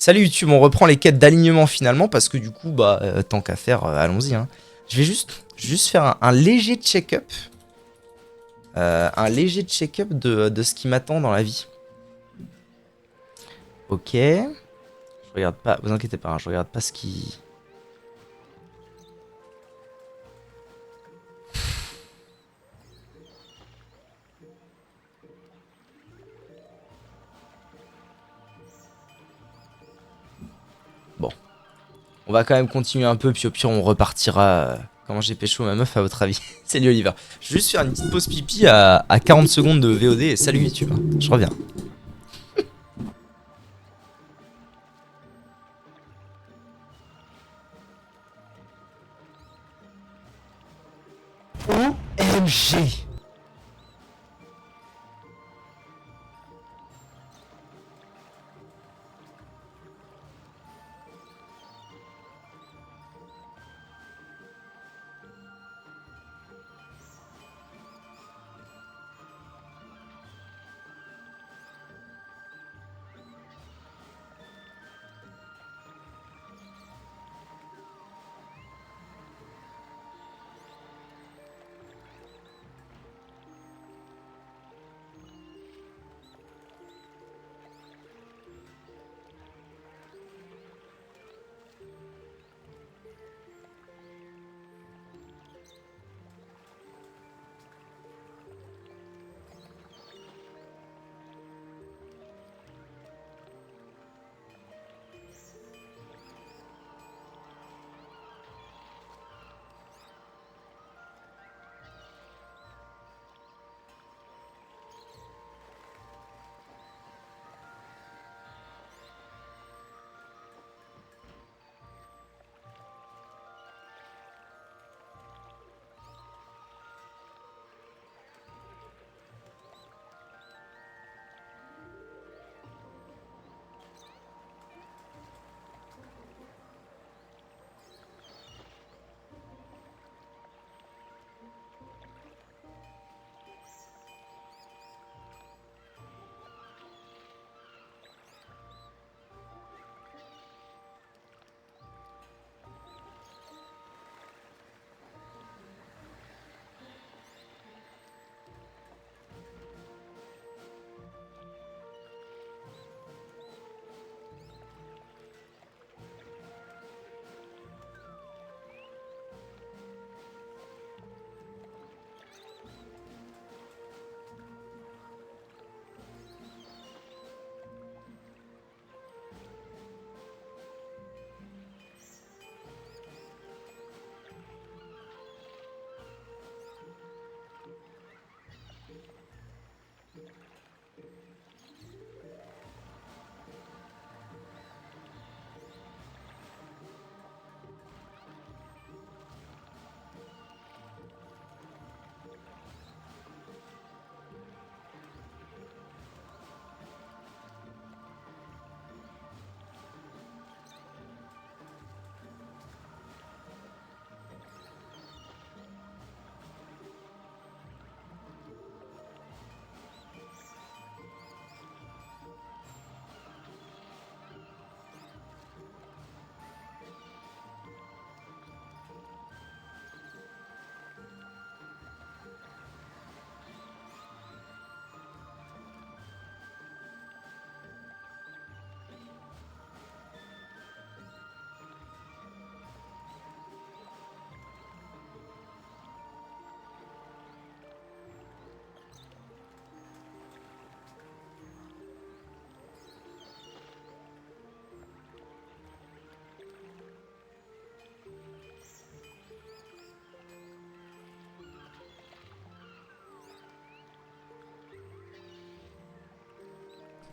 Salut YouTube, on reprend les quêtes d'alignement finalement parce que du coup, bah, tant qu'à faire, allons-y. Hein. Je vais juste faire un léger check-up. Un léger check-up de ce qui m'attend dans la vie. Ok. Je regarde pas, vous inquiétez pas, hein, je regarde pas ce qui... Bon. On va quand même continuer un peu, puis au pire on repartira... Comment j'ai pécho ma meuf à votre avis? Salut Oliver. Je vais juste faire une petite pause pipi à 40 secondes de VOD et salut YouTube. Je reviens. OMG.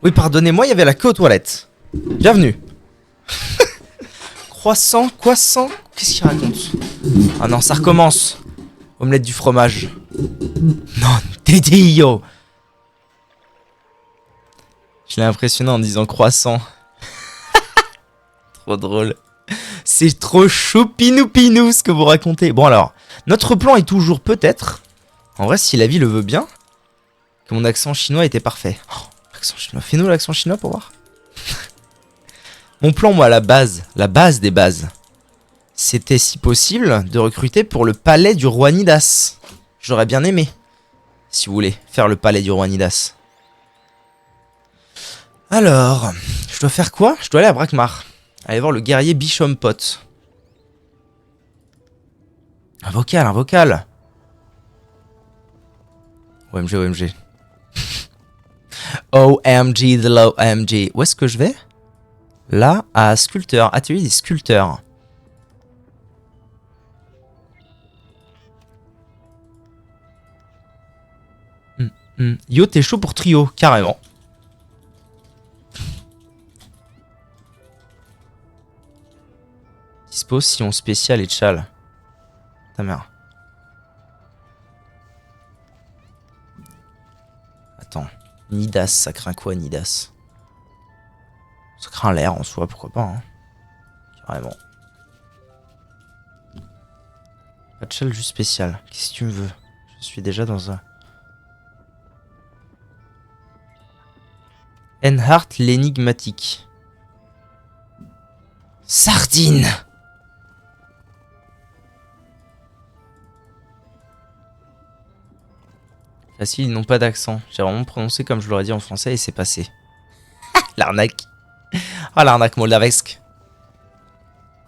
Oui, pardonnez-moi, il y avait la queue aux toilettes. Bienvenue. Croissant, qu'est-ce qu'il raconte? Ah non, ça recommence. Omelette du fromage. Non, Tedillo. Je l'ai impressionné en disant croissant. Trop drôle. C'est trop choupinou-pinou ce que vous racontez. Bon alors, notre plan est toujours peut-être, en vrai si la vie le veut bien, que mon accent chinois était parfait. Oh, accent chinois. Fais-nous l'accent chinois pour voir. Mon plan, moi, la base des bases, c'était si possible de recruter pour le palais du roi Nidas. J'aurais bien aimé, si vous voulez, faire le palais du roi Nidas. Alors, je dois faire quoi? Je dois aller à Brakmar. Aller voir le guerrier Bishompot. Un vocal, un vocal. OMG, OMG. OMG, the low OMG. Où est-ce que je vais? Là, à sculpteur, atelier des sculpteurs. Yo, t'es chaud pour trio, carrément. Dispose Sion spécial et Tchal. Ta mère. Attends. Nidas, ça craint quoi, Nidas? Ça craint l'air en soi, pourquoi pas, hein. Carrément. Pas de Tchal juste spécial. Qu'est-ce que tu me veux? Je suis déjà dans un... Enhart l'énigmatique. Sardine! Facile, ils n'ont pas d'accent. J'ai vraiment prononcé comme je l'aurais dit en français et c'est passé. L'arnaque. Ah, l'arnaque moldavesque.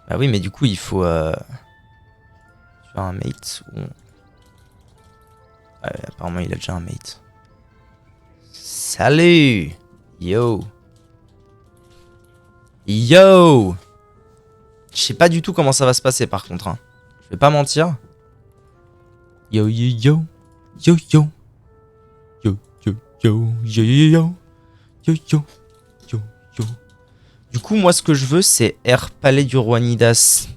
Bah oui, mais du coup, il faut... Tu as un mate ou... Ouais, apparemment, il a déjà un mate. Salut! Yo! Yo! Je sais pas du tout comment ça va se passer par contre, hein. Je vais pas mentir. Yo yo yo! Yo yo! Yo yo yo! Yo yo yo! Yo yo! Yo yo! Du coup, moi, ce que je veux, c'est Air Palais du Roi Nidas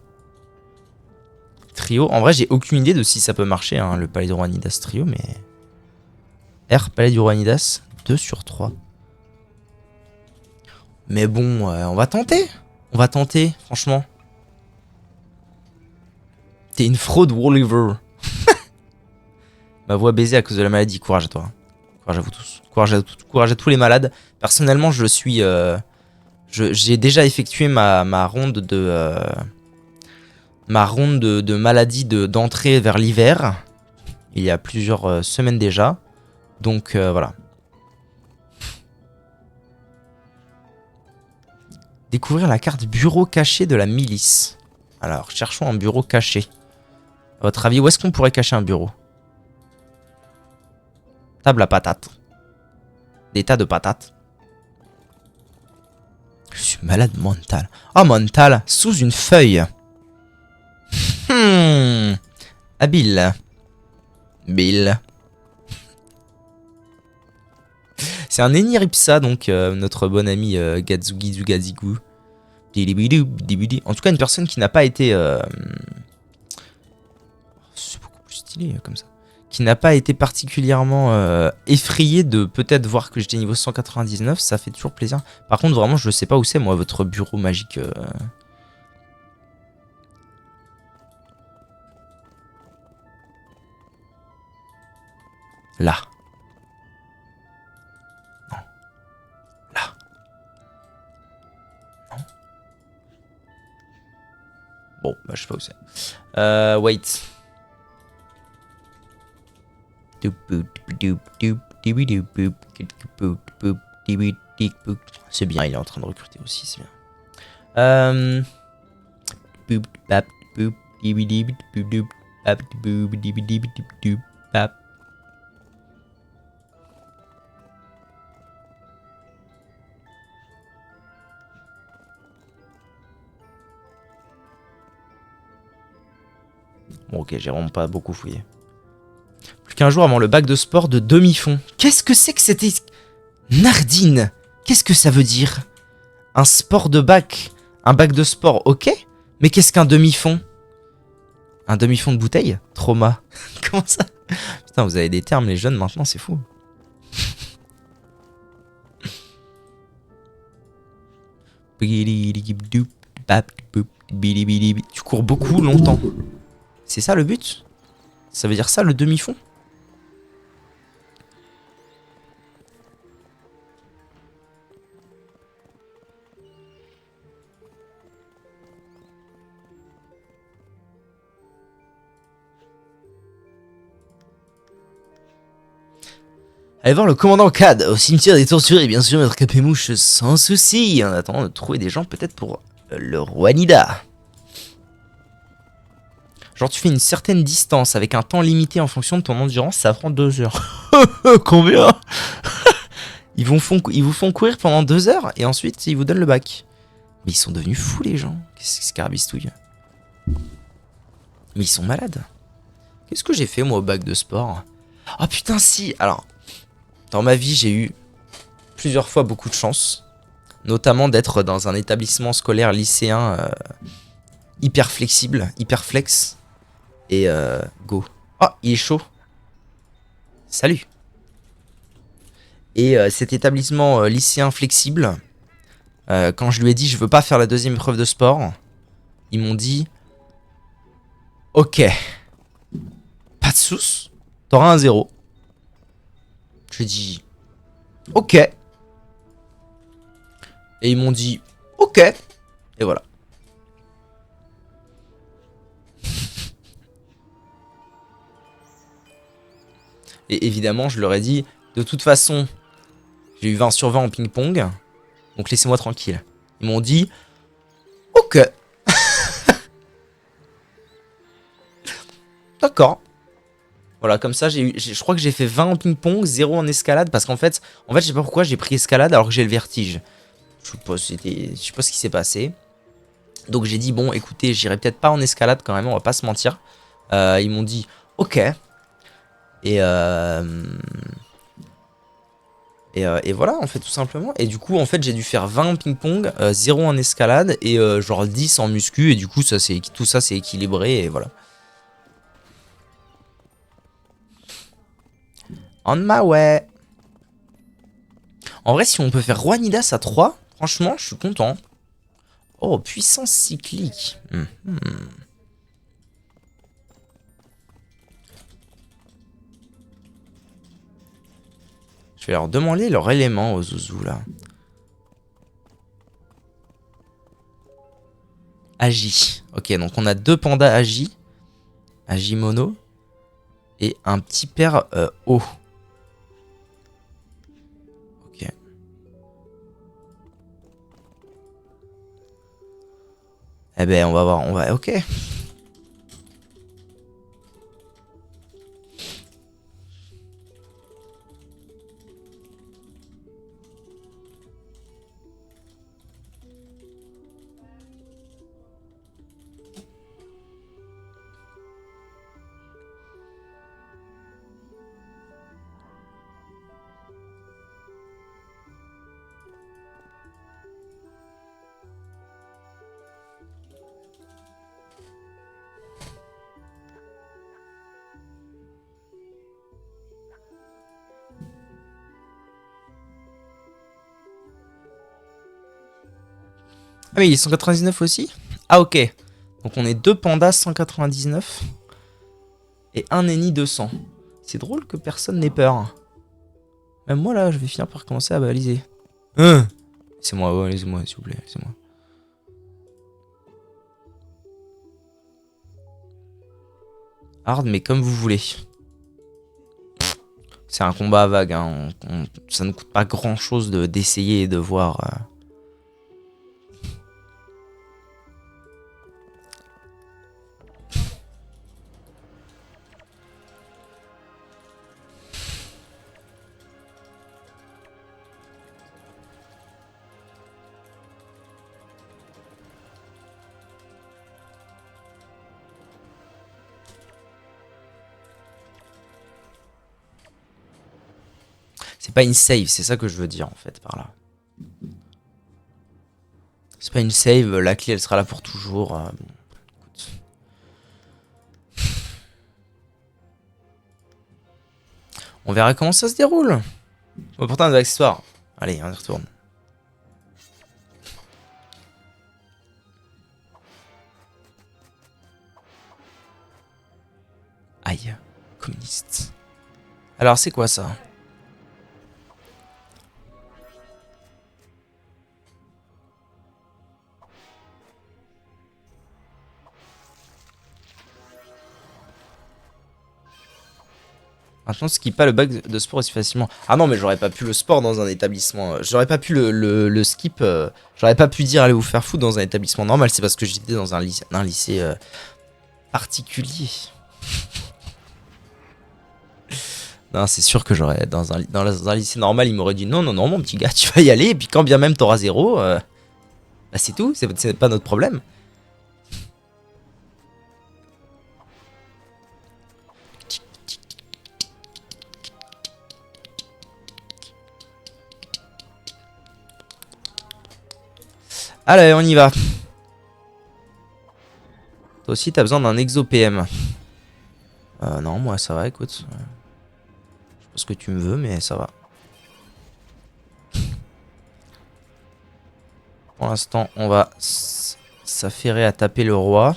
Trio. En vrai, j'ai aucune idée de si ça peut marcher, hein, le Palais du Roi Nidas Trio, mais... Air Palais du Roi Nidas, 2 sur 3. Mais bon, on va tenter. On va tenter, franchement. T'es une fraude, Wolliver. Ma voix baisée à cause de la maladie. Courage à toi. Courage à vous tous. Courage à tous les malades. Personnellement, je suis... j'ai déjà effectué ma ronde de... de maladie d'entrée vers l'hiver. Il y a plusieurs semaines déjà. Donc, voilà. Découvrir la carte bureau caché de la milice. Alors, cherchons un bureau caché. À votre avis, où est-ce qu'on pourrait cacher un bureau? Table à patates. Des tas de patates. Je suis malade mental. Oh, mental, sous une feuille. Habile. Bill. C'est un Eniripsa, donc notre bon ami Gazugi Zugazigu. En tout cas, une personne qui n'a pas été... c'est beaucoup plus stylé comme ça. Qui n'a pas été particulièrement effrayé de peut-être voir que j'étais niveau 199. Ça fait toujours plaisir. Par contre, vraiment, je ne sais pas où c'est, moi, votre bureau magique. Là. Non. Là. Non. Bon, bah, je sais pas où c'est. Wait. C'est bien, il est en train de recruter aussi, c'est bien. Bon, ok, j'ai vraiment pas beaucoup fouillé. Plus qu'un jour avant le bac de sport de demi-fond. Qu'est-ce que c'est que cette... Nardine? Qu'est-ce que ça veut dire? Un sport de bac? Un bac de sport, ok. Mais qu'est-ce qu'un demi-fond? Un demi-fond de bouteille? Trauma. Comment ça? Putain, vous avez des termes, les jeunes, maintenant, c'est fou. Tu cours beaucoup, longtemps. C'est ça le but? Ça veut dire ça, le demi-fond? Allez voir le commandant Cad au cimetière des torturés, bien sûr, mettre Capémouche sans souci, en attendant de trouver des gens peut-être pour le roi Nida. Genre tu fais une certaine distance avec un temps limité en fonction de ton endurance, ça prend 2 heures. Combien? ils vous font courir pendant 2 heures et ensuite ils vous donnent le bac. Mais ils sont devenus fous les gens. Qu'est-ce que c'est carabistouille? Mais ils sont malades. Qu'est-ce que j'ai fait moi au bac de sport? Ah putain si. Alors, dans ma vie j'ai eu plusieurs fois beaucoup de chance. Notamment d'être dans un établissement scolaire lycéen hyper flexible, hyper flex. Et go. Oh, il est chaud. Salut. Et cet établissement lycéen flexible, quand je lui ai dit je veux pas faire la deuxième épreuve de sport, ils m'ont dit ok, pas de soucis, t'auras un 0. Je lui ai dit ok. Et ils m'ont dit ok. Et voilà. Et évidemment, je leur ai dit de toute façon, j'ai eu 20 sur 20 en ping-pong, donc laissez-moi tranquille. Ils m'ont dit ok. D'accord. Voilà, comme ça, je crois que j'ai fait 20 en ping-pong, 0 en escalade, parce qu'en fait, je sais pas pourquoi j'ai pris escalade alors que j'ai le vertige. Je sais pas, je sais pas ce qui s'est passé. Donc j'ai dit, bon, écoutez, j'irai peut-être pas en escalade quand même, on va pas se mentir. Ils m'ont dit, ok. Et voilà, en fait, tout simplement. Et du coup, en fait, j'ai dû faire 20 en ping-pong, 0 en escalade, et genre 10 en muscu, et du coup, tout ça, c'est équilibré, et voilà. On my way. En vrai, si on peut faire Roi Nidas à 3, franchement, je suis content. Oh, puissance cyclique. Je vais leur demander leur élément aux zouzous, là. Agi. Ok, donc on a 2 pandas Agi. Agi mono. Et un petit père O. Ok. Eh ben, on va voir. Ok. Ah mais il est 199 aussi? Ah ok. Donc on est 2 pandas 199 et un ennemi 200. C'est drôle que personne n'ait peur. Même moi là, je vais finir par commencer à baliser. C'est moi, ouais, laissez-moi s'il vous plaît, laissez-moi. Hard mais comme vous voulez. C'est un combat à vague, hein. Ça ne coûte pas grand chose d'essayer et de voir. C'est pas une save, c'est ça que je veux dire en fait par là. C'est pas une save, la clé elle sera là pour toujours. Bon, écoute. On verra comment ça se déroule. Bon, pourtant, des accessoires. Allez, on y retourne. Aïe, communiste. Alors, c'est quoi ça? Maintenant, skip pas le bug de sport aussi facilement. Ah non, mais j'aurais pas pu le sport dans un établissement. J'aurais pas pu le skip. J'aurais pas pu dire allez vous faire foutre dans un établissement normal. C'est parce que j'étais dans un lycée particulier. Non, c'est sûr que j'aurais. Dans un lycée normal, il m'aurait dit non, non, non, mon petit gars, tu vas y aller. Et puis quand bien même t'auras 0, bah c'est tout. C'est pas notre problème. Allez, on y va. Toi aussi, t'as besoin d'un exo PM. Non, moi ça va, écoute. Je sais pas ce que tu me veux, mais ça va. Pour l'instant, on va s'affairer à taper le roi.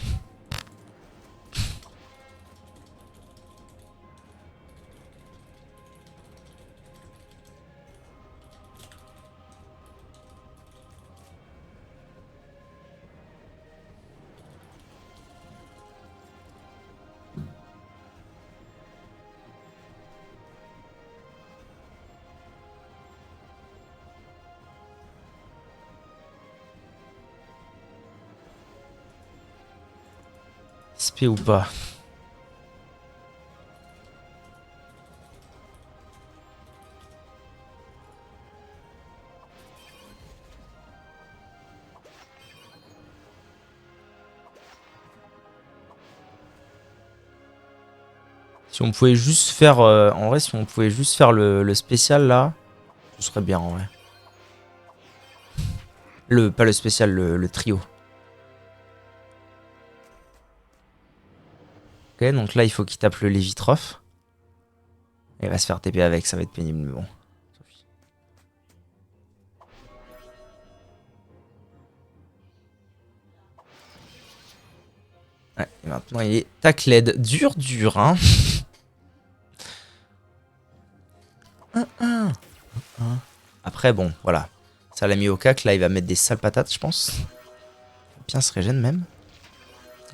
SP ou pas. Si on pouvait juste faire... en vrai, si on pouvait juste faire le spécial là, ce serait bien en vrai. Pas le spécial, le trio. Ok, donc là, il faut qu'il tape le Lévitrof. Il va se faire TP avec, ça va être pénible, mais bon. Ouais, et maintenant, il est tacled. Dur, dur, hein. Après, bon, voilà. Ça l'a mis au cac. Là, il va mettre des sales patates, je pense. Il va bien se régène même.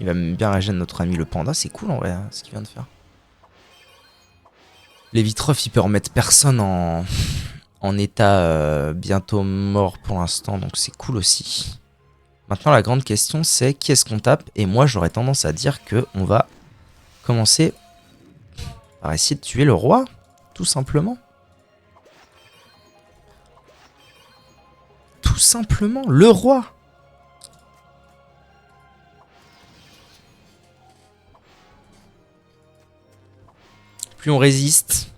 Il va bien régène notre ami le panda. C'est cool en vrai, hein, ce qu'il vient de faire. Lévitrof, il peut remettre personne en état bientôt mort pour l'instant. Donc c'est cool aussi. Maintenant, la grande question, c'est qui est-ce qu'on tape? Et moi, j'aurais tendance à dire que on va commencer par essayer de tuer le roi, tout simplement. Tout simplement, le roi. Plus on résiste,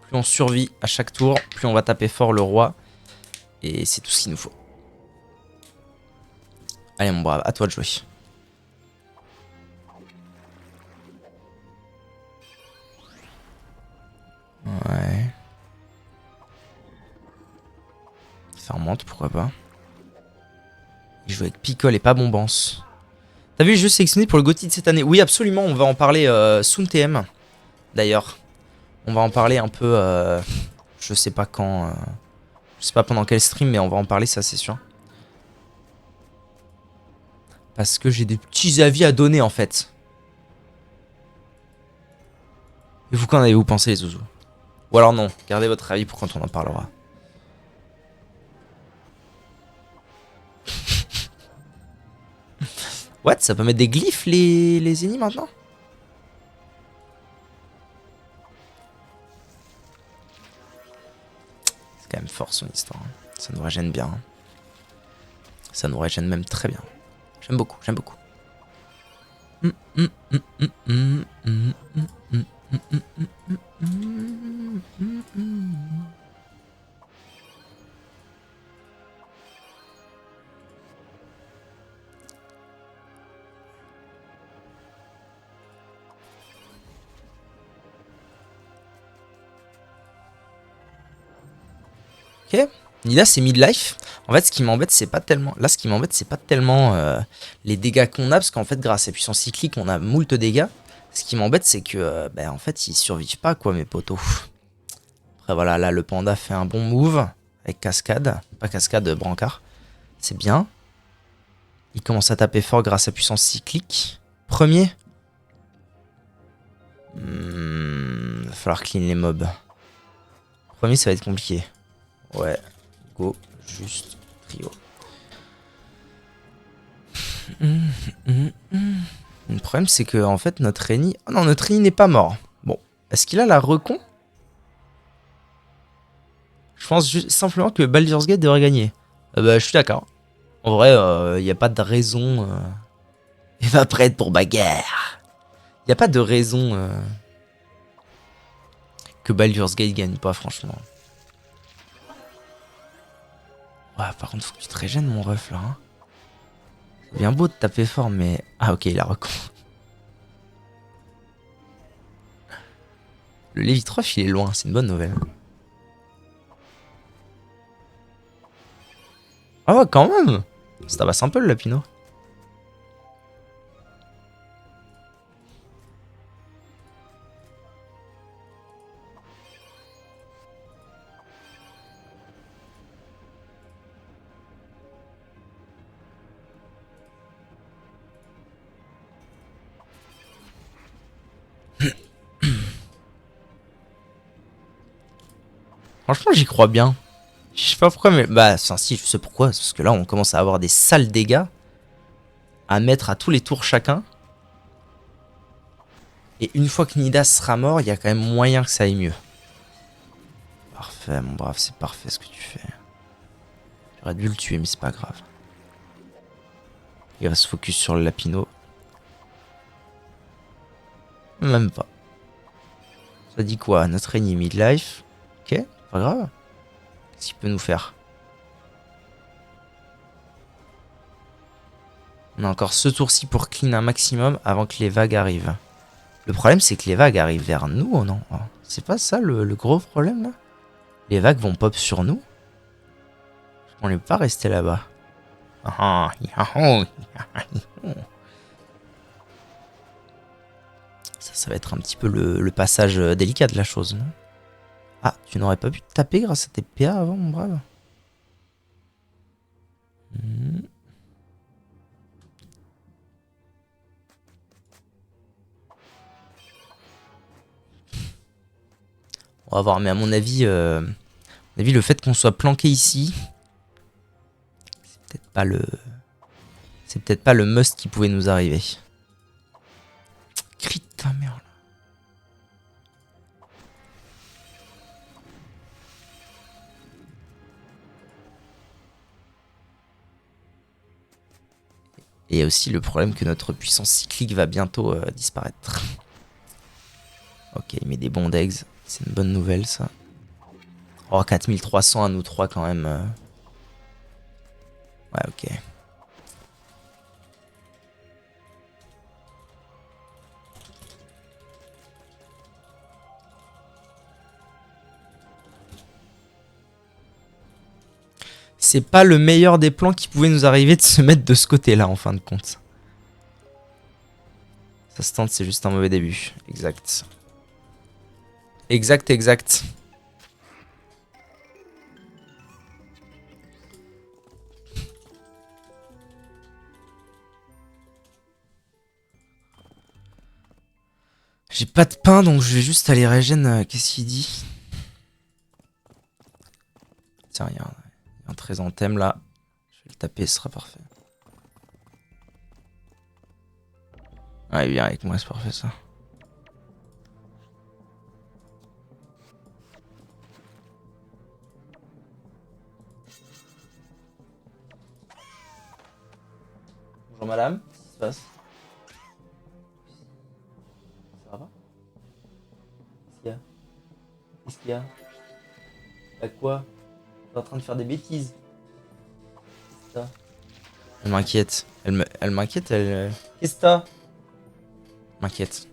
plus on survit à chaque tour, plus on va taper fort le roi. Et c'est tout ce qu'il nous faut. Allez mon brave, à toi de jouer. Ouais. Fermente, pourquoi pas. Il joue avec Picole et pas Bombance. T'as vu les jeux sélectionnés pour le GOTY de cette année? Oui, absolument, on va en parler soon TM. D'ailleurs, on va en parler un peu, je sais pas quand, je sais pas pendant quel stream, mais on va en parler, ça c'est sûr. Parce que j'ai des petits avis à donner en fait. Et vous, qu'en avez-vous pensé les zouzous? Ou alors non, gardez votre avis pour quand on en parlera. What? Ça peut mettre des glyphes les ennemis maintenant? C'est quand même fort son histoire. Hein. Ça nous régène bien. Hein. Ça nous régène même très bien. J'aime beaucoup, j'aime beaucoup. Ok, Nida c'est midlife. En fait, ce qui m'embête, c'est pas tellement. Là, ce qui m'embête, c'est pas tellement les dégâts qu'on a, parce qu'en fait, grâce à puissance cyclique, on a moult dégâts. Ce qui m'embête, c'est que, en fait, ils survivent pas, quoi, mes potos. Après, voilà, là, le panda fait un bon move avec cascade, pas cascade, brancard. C'est bien. Il commence à taper fort grâce à puissance cyclique. Premier. falloir clean les mobs. Premier, ça va être compliqué. Ouais, go, juste trio. Le problème, c'est que en fait, notre Reni... Oh non, notre Reni n'est pas mort. Bon, est-ce qu'il a la recon? Je pense juste simplement que Baldur's Gate devrait gagner. Bah, je suis d'accord. En vrai, il n'y a pas de raison... Il va prête pour bagarre. Il n'y a pas de raison que Baldur's Gate gagne pas, franchement. Ouais, par contre, faut que tu te régènes, mon ref, là. Hein. C'est bien beau de taper fort, mais... Ah, ok, il a recon. Le Lévitrof, il est loin, c'est une bonne nouvelle. Ah ouais, quand même. Ça tabasse un peu, le Lapino. Franchement, j'y crois bien. Je sais pas pourquoi, mais... Bah, enfin, si, je sais pourquoi. Parce que là, on commence à avoir des sales dégâts à mettre à tous les tours chacun. Et une fois que Nidas sera mort, il y a quand même moyen que ça aille mieux. Parfait, mon brave, c'est parfait ce que tu fais. J'aurais dû le tuer, mais c'est pas grave. Il va se focus sur le Lapino. Même pas. Ça dit quoi? Notre ennemi midlife. Ok, pas grave. Qu'est-ce qu'il peut nous faire? On a encore ce tour-ci pour clean un maximum avant que les vagues arrivent. Le problème, c'est que les vagues arrivent vers nous, ou non? C'est pas ça le gros problème, là? Les vagues vont pop sur nous? On n'est pas resté là-bas. Ça va être un petit peu le passage délicat de la chose, non? Ah, tu n'aurais pas pu te taper grâce à tes PA avant, mon brave? On va voir, mais à mon avis, le fait qu'on soit planqué ici, c'est peut-être pas le must qui pouvait nous arriver. Crit ta merde. Et il y a aussi le problème que notre puissance cyclique va bientôt disparaître. Ok, il met des bons d'eggs. C'est une bonne nouvelle, ça. Oh, 4300 à nous trois, quand même. Ouais, ok. C'est pas le meilleur des plans qui pouvait nous arriver de se mettre de ce côté-là, en fin de compte. Ça se tente, c'est juste un mauvais début. Exact. Exact. J'ai pas de pain, donc je vais juste aller régène. Qu'est-ce qu'il dit? Tiens, il y a un très en thème là. Je vais le taper, ce sera parfait. Ah, il vient avec moi, c'est parfait ça. Bonjour madame, qu'est-ce qui se passe? Ça va pas? Qu'est-ce qu'il y a? Qu'est-ce qu'il y a? T'as quoi? T'es en train de faire des bêtises. Qu'est-ce que t'as? Elle m'inquiète. Elle m'inquiète, elle... Qu'est-ce que t'as? M'inquiète.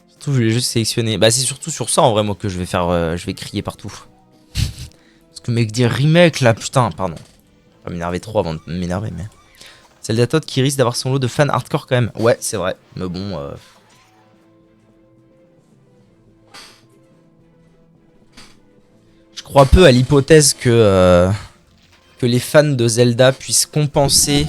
Surtout, je voulais juste sélectionner. Bah, c'est surtout sur ça en vrai, moi, que je vais faire. Je vais crier partout. Parce que, mec, dire remake là, putain, pardon. Je vais pas m'énerver trop avant de m'énerver, mais. C'est le Datod qui risque d'avoir son lot de fans hardcore quand même. Ouais, c'est vrai. Mais bon. Je crois peu à l'hypothèse que les fans de Zelda puissent compenser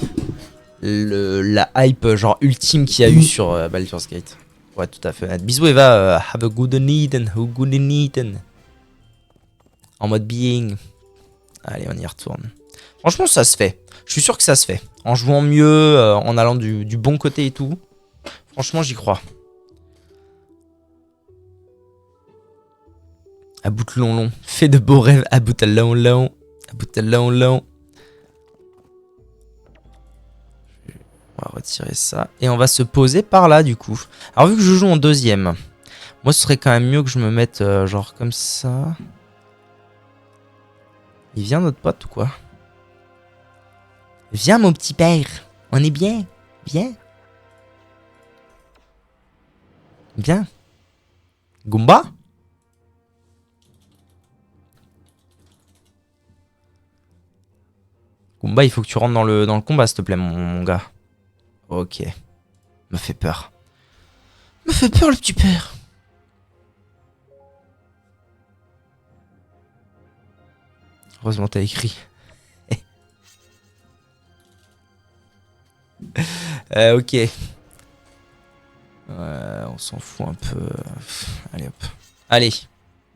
la hype genre ultime qu'il y a eu sur Baldur's Gate. Ouais, tout à fait. Bisous Eva, have a good night and a good night. En mode being. Allez, on y retourne. Franchement, ça se fait. Je suis sûr que ça se fait. En jouant mieux, en allant du bon côté et tout. Franchement, j'y crois. À bout de long long. Fais de beaux rêves. À bout de long long. À bout de long long. On va retirer ça. Et on va se poser par là, du coup. Alors, vu que je joue en deuxième, moi, ce serait quand même mieux que je me mette genre comme ça. Il vient notre pote ou quoi? Viens, mon petit père. On est bien. Viens. Viens. Goomba? Goomba, il faut que tu rentres dans le combat, s'il te plaît, mon gars. Ok. Me fait peur. Me fait peur, le petit père. Heureusement, t'as écrit. Ok. On s'en fout un peu. Allez, hop. Allez.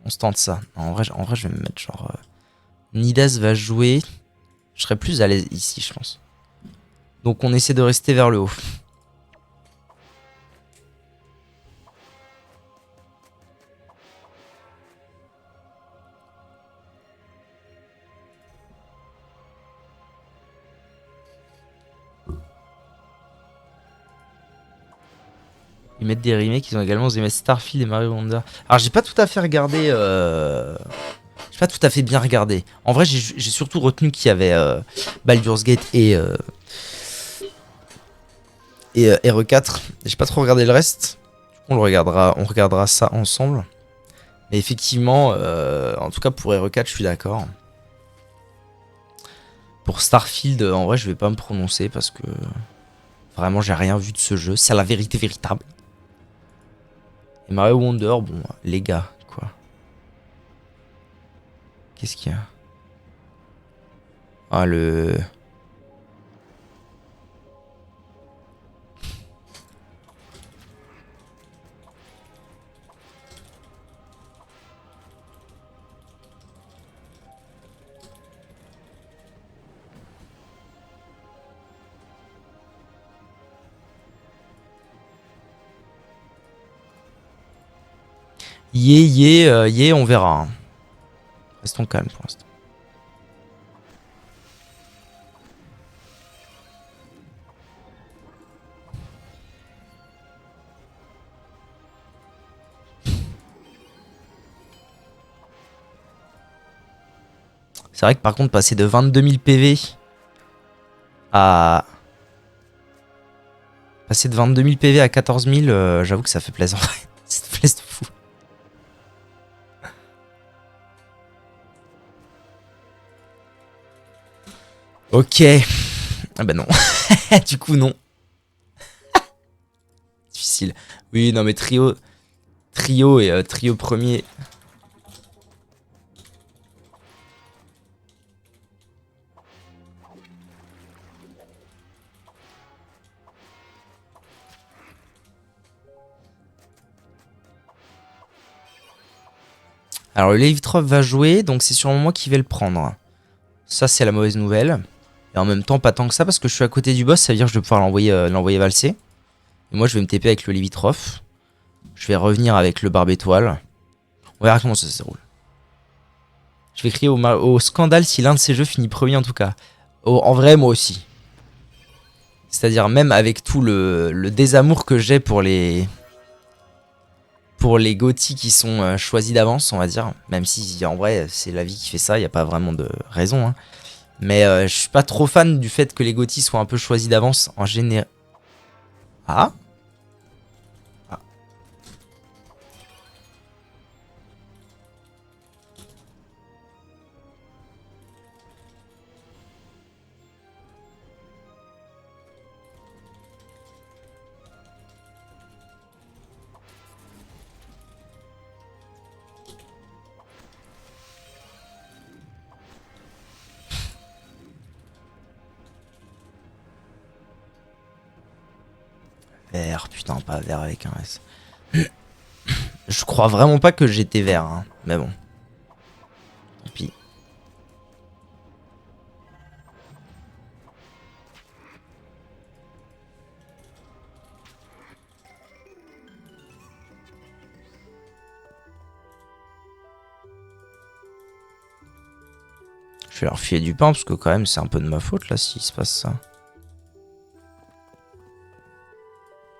On se tente ça. En vrai, je vais me mettre genre... Nidas va jouer. Je serais plus à l'aise ici, je pense. Donc, on essaie de rester vers le haut. Ils mettent des remakes, ils ont également des Starfield et Mario Wonder. Alors j'ai pas tout à fait regardé. J'ai pas tout à fait bien regardé. En vrai, j'ai surtout retenu qu'il y avait Baldur's Gate et RE4. J'ai pas trop regardé le reste. On regardera ça ensemble. Mais effectivement, en tout cas pour RE4, je suis d'accord. Pour Starfield, en vrai, je vais pas me prononcer parce que vraiment, j'ai rien vu de ce jeu. C'est la vérité véritable. Et Mario Wonder, bon, les gars, quoi. Qu'est-ce qu'il y a? Ah, le... on verra. Hein. Restons calmes pour l'instant. C'est vrai que par contre, passer de 22 000 PV à... Passer de 22 000 PV à 14 000, j'avoue que ça fait plaisir. Ça fait plaisir de fou. Ok. Ah bah non. Du coup, non. Difficile. Oui, non mais trio et trio premier. Alors le Levitrov va jouer, donc c'est sûrement moi qui vais le prendre. Ça c'est la mauvaise nouvelle. Et en même temps pas tant que ça parce que je suis à côté du boss, ça veut dire que je vais pouvoir l'envoyer valser. Et moi je vais me TP avec le Levitrov. Je vais revenir avec le barbe étoile. On verra comment ça se déroule. Je vais crier au scandale si l'un de ces jeux finit premier en tout cas. En vrai moi aussi. C'est-à-dire même avec tout le désamour que j'ai pour les GOTY qui sont choisis d'avance, on va dire. Même si en vrai c'est la vie qui fait ça, il n'y a pas vraiment de raison. Hein. Mais je suis pas trop fan du fait que les GOTY soient un peu choisis d'avance en général. Ah, Vert, putain, pas vert avec un S. Je crois vraiment pas que j'étais vert, hein. Mais bon. Et puis. Je vais leur filer du pain parce que quand même c'est un peu de ma faute là s'il se passe ça.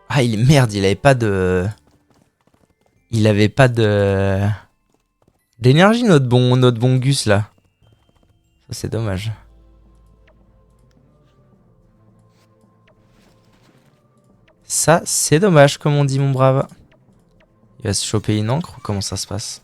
Ah merde, il avait pas de... Il avait pas de... d'énergie notre bon Gus là. Ça c'est dommage. Ça c'est dommage comme on dit mon brave. Il va se choper une encre ou comment ça se passe?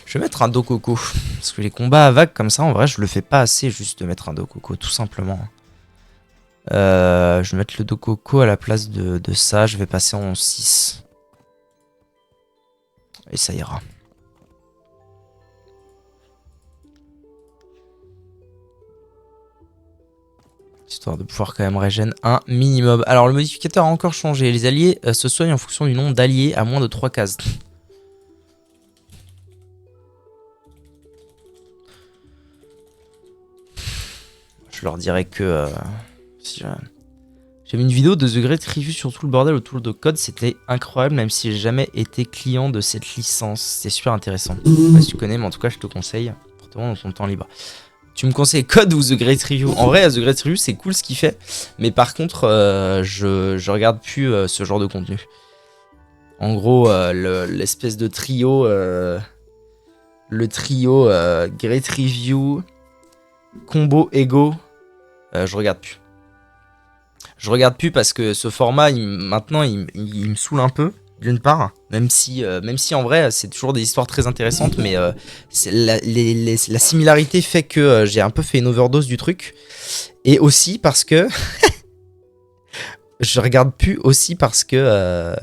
Je vais mettre un dos coco. Parce que les combats à vagues comme ça, en vrai, je le fais pas assez juste de mettre un dos coco, tout simplement. Je vais mettre le dos coco à la place de ça. Je vais passer en 6. Et ça ira. Histoire de pouvoir quand même régène un minimum. Alors le modificateur a encore changé. Les alliés se soignent en fonction du nombre d'alliés à moins de 3 cases. Je leur dirais que... si j'ai mis une vidéo de The Great Review sur tout le bordel autour de code. C'était incroyable même si j'ai jamais été client de cette licence. C'est super intéressant. Je sais pas si tu connais mais en tout cas je te conseille. Pour te rendre dans ton temps libre. Tu me conseilles Code ou The Great Review? En vrai, The Great Review, c'est cool ce qu'il fait. Mais par contre, je regarde plus ce genre de contenu. En gros, l'espèce de trio... le trio Great Review, Combo, Ego, je regarde plus. Je regarde plus parce que ce format, maintenant, il me saoule un peu. D'une part, même si en vrai c'est toujours des histoires très intéressantes, mais la similarité fait que j'ai un peu fait une overdose du truc. Et aussi parce que je regarde plus aussi parce que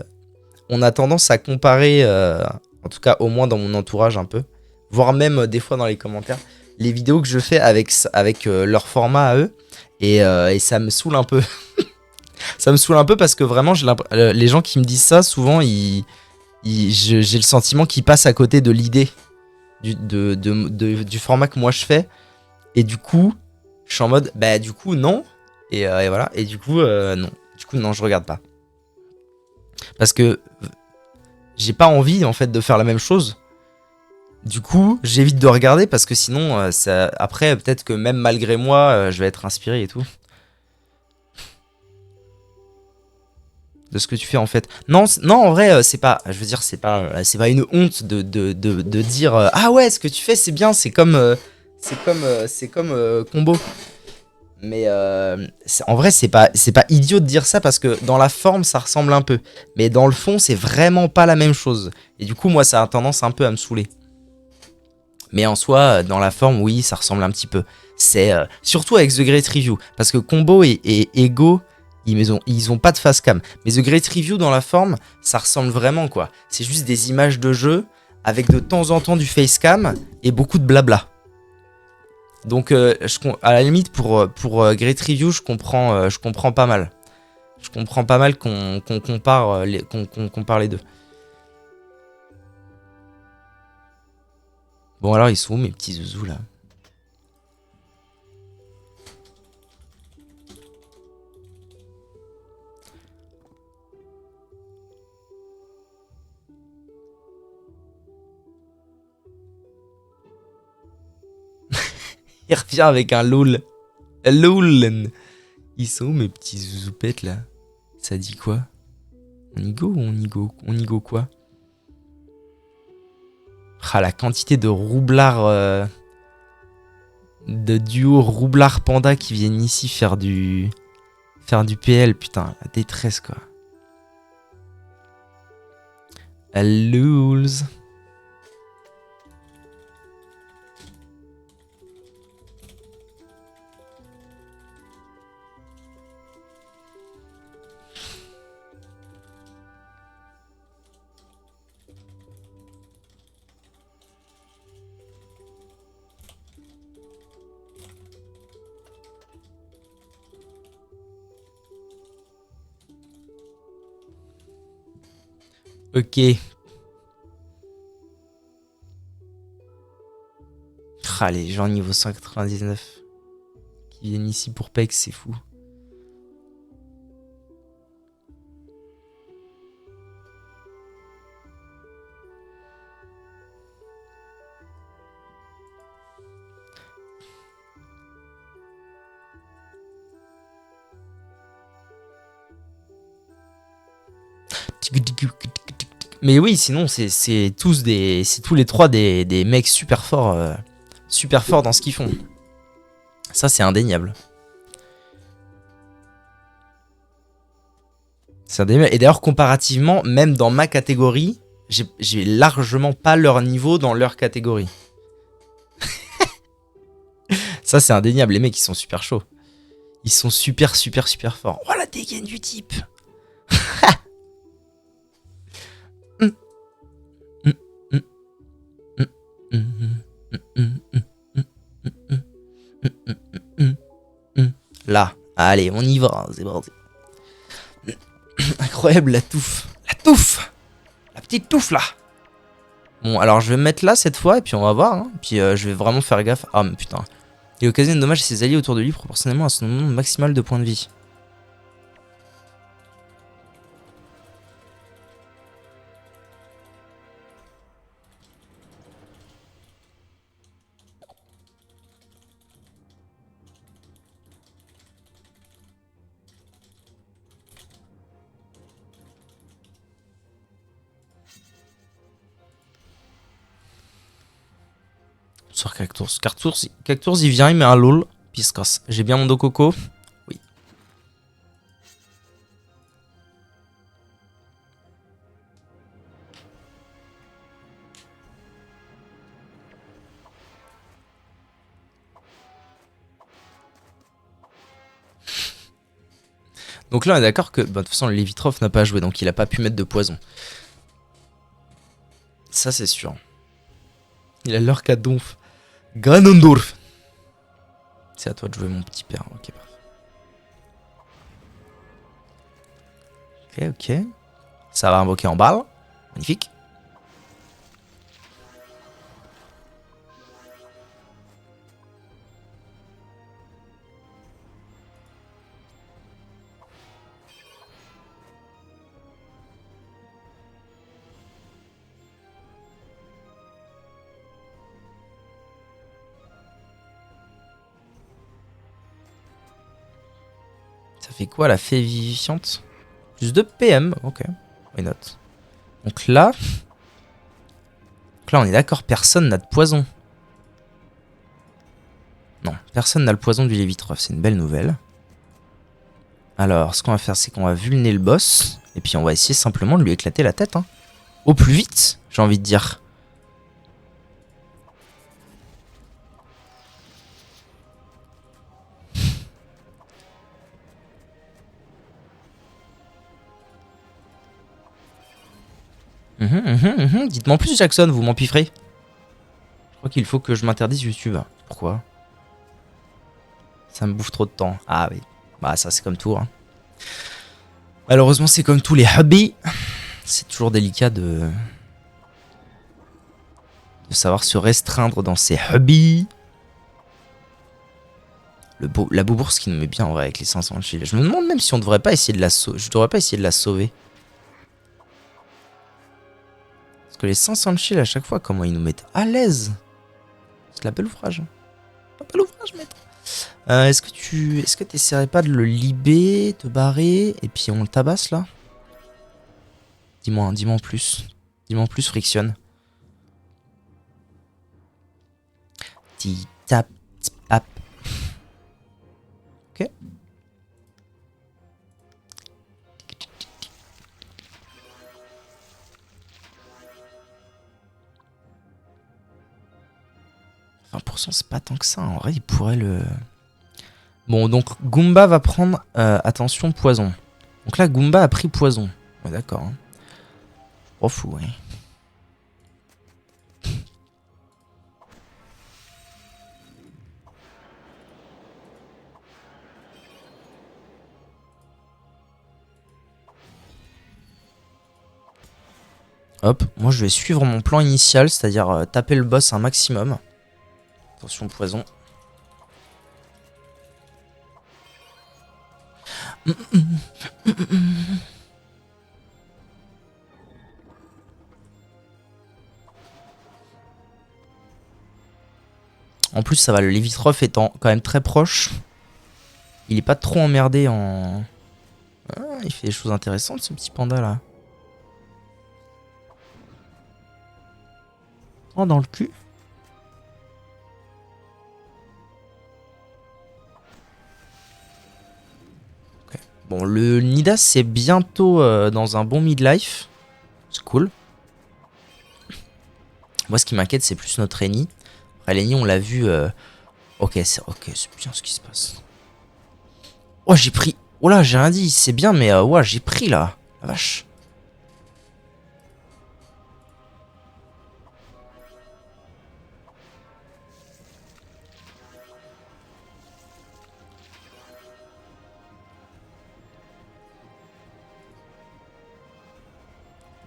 on a tendance à comparer, en tout cas au moins dans mon entourage un peu, voire même des fois dans les commentaires, les vidéos que je fais avec leur format à eux, et ça me saoule un peu. Ça me saoule un peu parce que vraiment, les gens qui me disent ça, souvent, j'ai le sentiment qu'ils passent à côté de l'idée du format que moi je fais. Et du coup, je suis en mode, bah du coup, non. Et voilà. Et du coup, non. Du coup, non, je regarde pas. Parce que j'ai pas envie, en fait, de faire la même chose. Du coup, j'évite de regarder parce que sinon, après, peut-être que même malgré moi, je vais être inspiré et tout. De ce que tu fais en fait. Non, non en vrai, c'est pas. Je veux dire, c'est pas une honte de dire ah ouais, ce que tu fais, c'est bien, c'est comme combo. Mais en vrai, c'est pas idiot de dire ça parce que dans la forme, ça ressemble un peu. Mais dans le fond, c'est vraiment pas la même chose. Et du coup, moi, ça a tendance un peu à me saouler. Mais en soi, dans la forme, oui, ça ressemble un petit peu. C'est surtout avec The Great Review. Parce que Combo et Ego, ils ont pas de face cam. Mais The Great Review dans la forme, ça ressemble vraiment quoi. C'est juste des images de jeu avec de temps en temps du face cam et beaucoup de blabla. Donc à la limite pour Great Review, je comprends pas mal. Je comprends pas mal qu'on compare les deux. Bon alors ils sont où mes petits zouzous là? Il revient avec un lol. Lol. Ils sont où mes petits zouzoupettes là? Ça dit quoi? On y go ou on y go quoi? Ah la quantité de roublards... de duo roublard panda qui viennent ici faire du PL, putain, la détresse quoi. Lools. Ok. Ah, les gens niveau 199 qui viennent ici pour PEX, c'est fou. Mais oui, sinon, c'est tous des. C'est tous les trois des mecs super forts dans ce qu'ils font. Ça, c'est indéniable. C'est indéniable. Et d'ailleurs, comparativement, même dans ma catégorie, j'ai largement pas leur niveau dans leur catégorie. Ça, c'est indéniable. Les mecs, ils sont super chauds. Ils sont super forts. Oh, la dégaine du type. Là, allez, on y va, c'est parti. Incroyable la touffe. La touffe. La petite touffe là. Bon, alors je vais me mettre là cette fois et puis on va voir. Hein. Puis je vais vraiment faire gaffe. Ah, mais putain. Il occasionne de dommages à ses alliés autour de lui proportionnellement à son nombre maximal de points de vie. Sur Cactours. Cactours, il vient, il met un lol. Puis il se casse. J'ai bien mon dos coco. Oui. Donc là, on est d'accord que, bah, de toute façon, le Lévitrov n'a pas joué, donc il a pas pu mettre de poison. Ça, c'est sûr. Il a l'heure qu'à Donf. Ganondorf. C'est à toi de jouer, mon petit père. Ok, parfait. Ok. Ça va invoquer en balle. Magnifique. Ça fait quoi la fée vivifiante? Plus de PM. Ok. Why not? Donc là on est d'accord, personne n'a de poison. Non, personne n'a le poison du Lévitrov, c'est une belle nouvelle. Alors, ce qu'on va faire, c'est qu'on va vulner le boss. Et puis on va essayer simplement de lui éclater la tête. Hein. Au plus vite, j'ai envie de dire. Dites-moi en plus, Jackson, vous m'empifferez. Je crois qu'il faut que je m'interdise YouTube. Pourquoi? Ça me bouffe trop de temps. Ah oui. Bah ça c'est comme tout. Hein. Malheureusement c'est comme tous les hobbies. C'est toujours délicat de savoir se restreindre dans ses hobbies. La boubourse qui nous met bien en vrai avec les 500 de shield. Je me demande même si on devrait pas essayer de la sauver. Je devrais pas essayer de la sauver. Parce que les 500 de shield à chaque fois, comment ils nous mettent à l'aise. C'est la belle ouvrage. La belle ouvrage, maître. Est-ce que tu essaierais pas de le libérer, te barrer, et puis on le tabasse là? Dis-moi en plus. Dis-moi en plus, Friction. Ti tap tap. Ok. C'est pas tant que ça. En vrai, il pourrait le. Bon, donc Goomba va prendre. Attention, poison. Donc là, Goomba a pris poison. Ouais, d'accord. Hein. Oh, fou, ouais. Hop, moi je vais suivre mon plan initial, c'est-à-dire taper le boss un maximum. Attention poison. En plus ça va, le Lévitrof étant quand même très proche. Il est pas trop emmerdé en... Ah, il fait des choses intéressantes ce petit panda là. Oh, dans le cul. Okay. Bon, le Nidas c'est bientôt dans un bon midlife. C'est cool. Moi ce qui m'inquiète c'est plus notre Eni. Après l'Eni on l'a vu... Ok, c'est bien ce qui se passe. Oh j'ai pris... Oh là j'ai rien dit, c'est bien mais ouais j'ai pris là. La vache.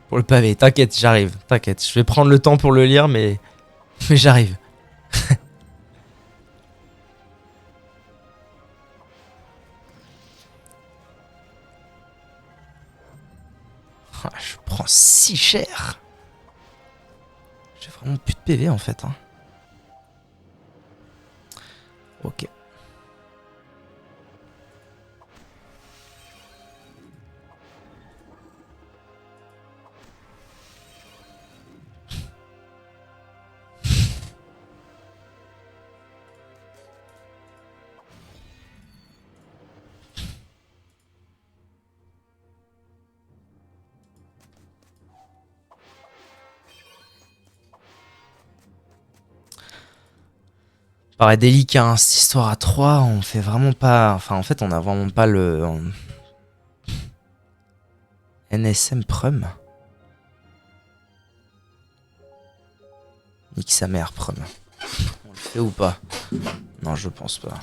Pour le pavé, t'inquiète, j'arrive, t'inquiète. Je vais prendre le temps pour le lire, mais j'arrive. Je prends si cher. J'ai vraiment plus de PV en fait. Hein. Ok. Paraît délicat, hein, cette histoire à 3, on fait vraiment pas... Enfin, en fait, on a vraiment pas le... NSM Prum. Nique sa mère, Prum. On le fait ou pas? Non, je pense pas.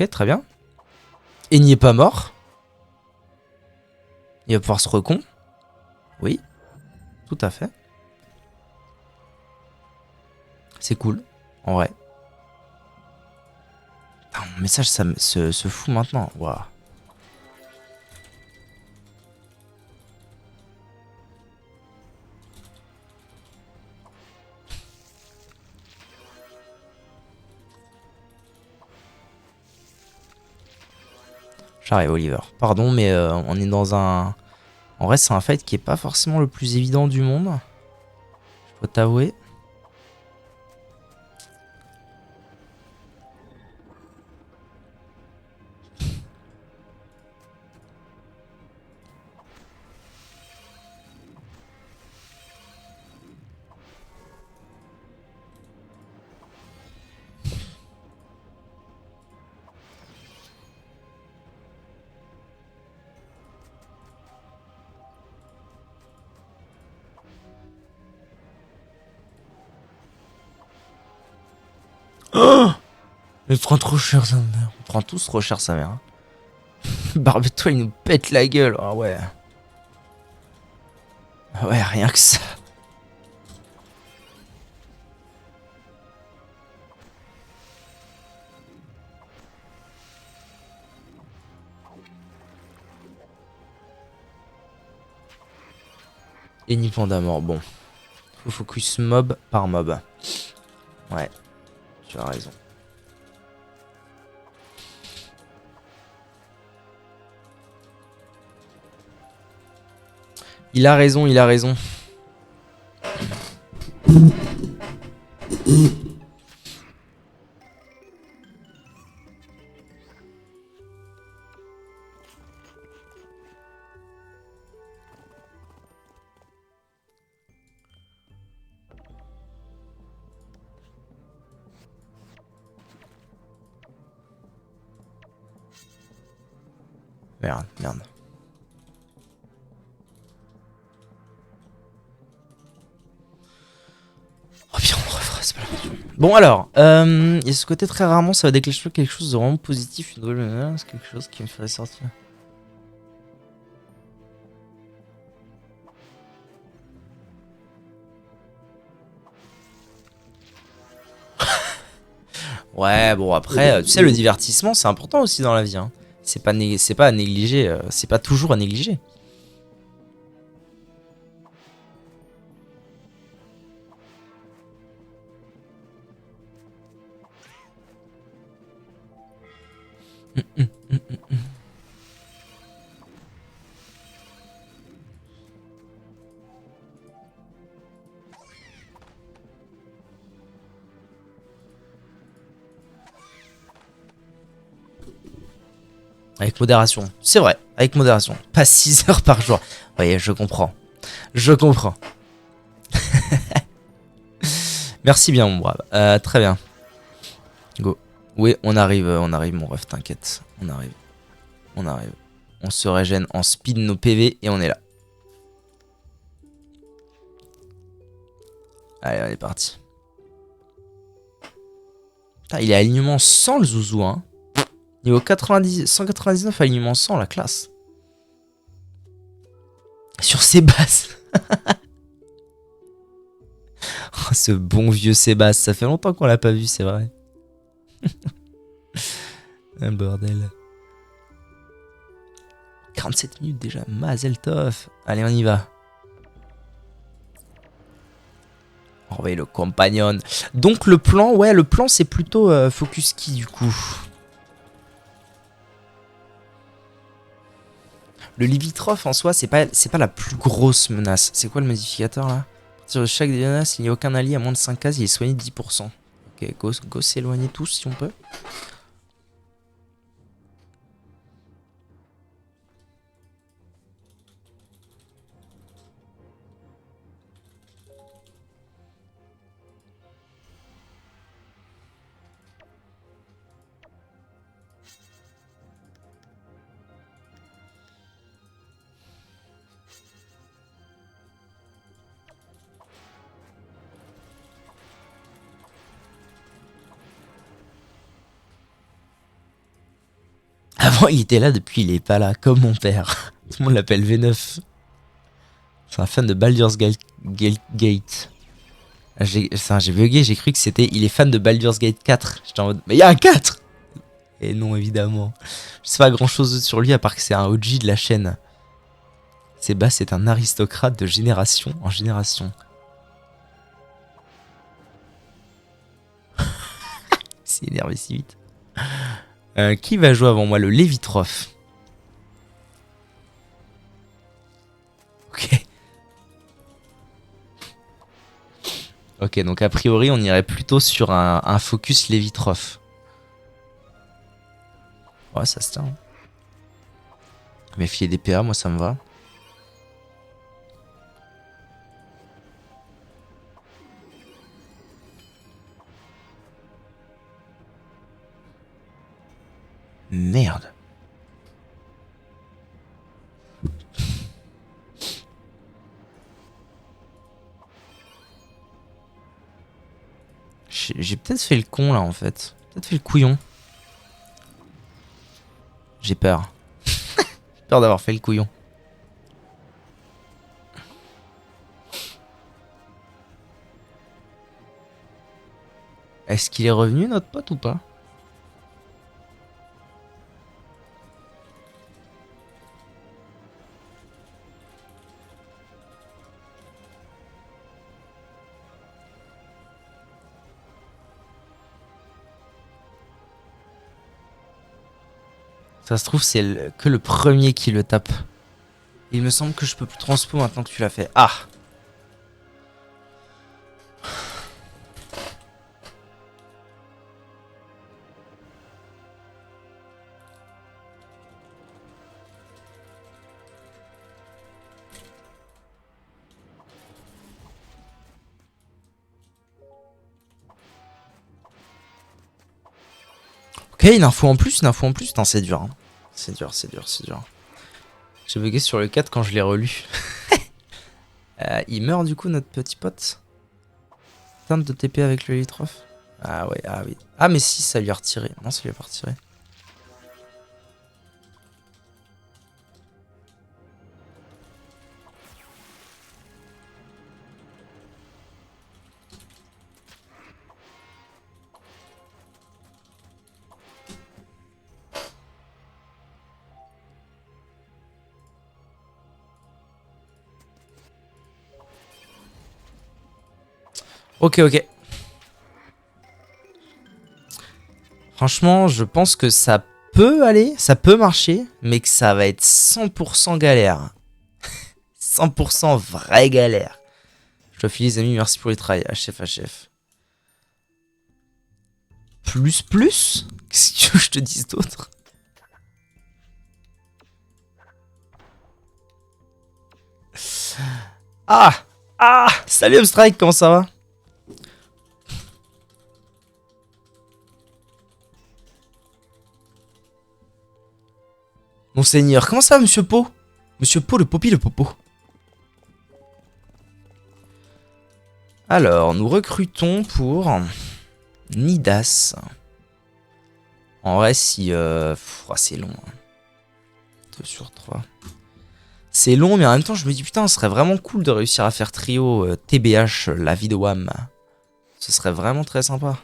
Ok, très bien. Et n'y est pas mort. Il va pouvoir se recon. Oui, tout à fait. C'est cool, en vrai. Ah, mon message ça se fout maintenant. Waouh. J'arrive, Oliver. Pardon, mais on est dans un... En vrai, c'est un fight qui est pas forcément le plus évident du monde. Faut t'avouer. Oh, il prend trop cher sa mère. On prend tous trop cher sa mère. Hein. Barbe-toi, il nous pète la gueule. Ah ouais. Ah ouais, rien que ça. Et ni panda mort. Bon. Faut focus mob par mob. Ouais. Tu as raison. Il a raison, il a raison. Merde, merde. Oh bien, on refera, c'est pas la question. Bon alors, il y a ce côté très rarement, ça va déclencher quelque chose de vraiment positif, une nouvelle, c'est quelque chose qui me ferait sortir. Ouais, bon après, tu sais, le divertissement, c'est important aussi dans la vie. Hein. C'est pas à négliger, c'est pas toujours à négliger. Avec modération, c'est vrai, avec modération. Pas 6 heures par jour. Oui, je comprends. Je comprends. Merci bien, mon brave. Très bien. Go. Oui, on arrive, mon ref, t'inquiète. On arrive. On arrive. On se régène, on speed nos PV et on est là. Allez, on est parti. Putain, il est alignement 100 le zouzou, hein. Niveau 90, 199, alignement 100, la classe. Sur Sébastien. Oh, ce bon vieux Sébastien, ça fait longtemps qu'on l'a pas vu, c'est vrai. Un bordel. 47 minutes déjà, Mazel Tov. Allez, on y va. On va le compagnon. Donc le plan, ouais, le plan c'est plutôt focus qui du coup. Le limitrophe en soi, c'est pas la plus grosse menace. C'est quoi le modificateur là? À partir de chaque menace, il n'y a aucun allié à moins de 5 cases, il est soigné de 10%. Ok, go s'éloigner tous si on peut. Avant, il était là, depuis, il est pas là, comme mon père. Tout le monde l'appelle V9. C'est un fan de Baldur's Gate. J'ai bugué, j'ai cru que c'était. Il est fan de Baldur's Gate 4. J'étais en mode, mais il y a un 4! Et non, évidemment. Je sais pas grand chose sur lui, à part que c'est un OG de la chaîne. Sébastien est un aristocrate de génération en génération. C'est énervé si vite. Qui va jouer avant moi? Le Lévitrof. Ok. Ok, donc a priori, on irait plutôt sur un focus Lévitrof. Ouais, ça se tient. Méfier des PA, moi ça me va. Merde. J'ai peut-être fait le con là en fait. Peut-être fait le couillon. J'ai peur. J'ai peur d'avoir fait le couillon. Est-ce qu'il est revenu notre pote ou pas? Ça se trouve, c'est que le premier qui le tape. Il me semble que je peux plus transpo maintenant que tu l'as fait. Ah! Ok, une info en plus, une info en plus. Putain, c'est dur. Hein. C'est dur, c'est dur, c'est dur. J'ai bugué sur le 4 quand je l'ai relu. Il meurt du coup, notre petit pote. teinte de TP avec le Lilithrof? Ah ouais, ah oui. Ah mais si, ça lui a retiré. Non, ça lui a pas retiré. Ok, ok. Franchement, je pense que ça peut aller, ça peut marcher, mais que ça va être 100% galère. 100% vraie galère. Je dois filer les amis, merci pour les travails. HF, HF. Plus, plus? Qu'est-ce que tu veux que je te dise d'autre? Ah! Ah! Salut Upstrike, comment ça va? Monseigneur, comment ça va, Monsieur Po? Monsieur Po, le popi, le popo. Alors, nous recrutons pour Nidas. En vrai, si... c'est long. 2 sur 3. C'est long, mais en même temps, je me dis, putain, ce serait vraiment cool de réussir à faire trio TBH, la vie de Wham. Ce serait vraiment très sympa.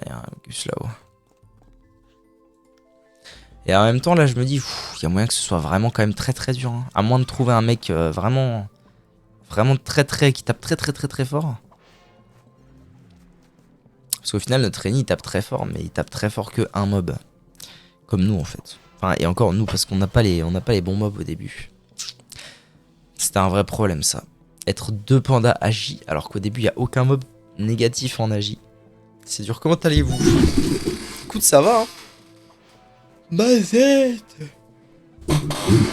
Il y a un Gus là-haut. Et en même temps, là, je me dis, il y a moyen que ce soit vraiment quand même très très dur. Hein. À moins de trouver un mec vraiment très très... qui tape très très très très fort. Parce qu'au final, notre ennemi, il tape très fort, mais il tape très fort que un mob. Comme nous, en fait. Enfin, et encore nous, parce qu'on n'a pas les bons mobs au début. C'était un vrai problème, ça. Être 2 pandas agi, alors qu'au début, il n'y a aucun mob négatif en agi. C'est dur. Comment allez-vous? Écoute, ça va, hein. Mazette.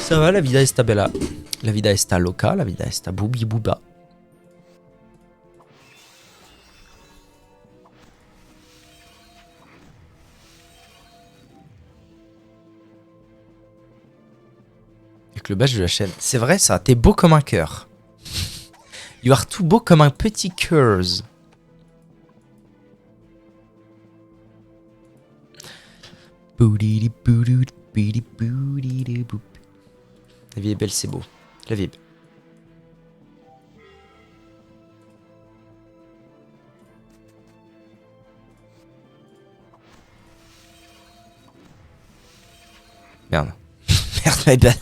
Ça va, la vida está bella. La vida está loca, la vida está boubi bouba. Avec le badge de la chaîne. C'est vrai ça, t'es beau comme un cœur. You are tout beau comme un petit cœur. La vie est belle, c'est beau. La vie est belle. Merde. Merde, my bad.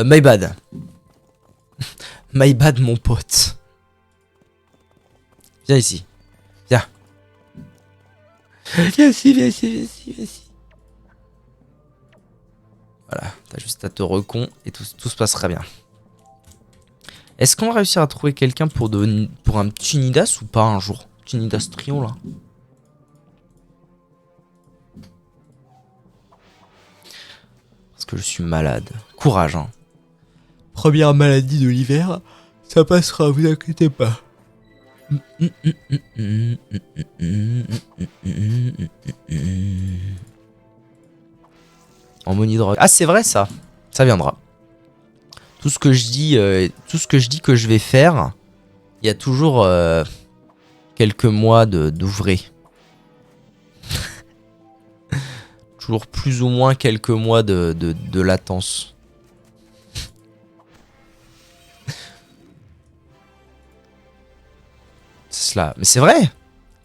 My bad. My bad, mon pote. Viens ici. Viens. Viens ici, viens ici, viens ici, viens ici. Voilà, t'as juste à te recon et tout se passera bien. Est-ce qu'on va réussir à trouver quelqu'un pour un petit Nidas ou pas un jour? Petit Nidas trio là. Parce que je suis malade. Courage, hein. Première maladie de l'hiver, ça passera, vous inquiétez pas. En monidrogue. Ah, c'est vrai ça. Ça viendra. Tout ce que je dis que je vais faire, il y a toujours quelques mois d'ouvrer. Toujours plus ou moins quelques mois de latence. Cela. Mais c'est vrai.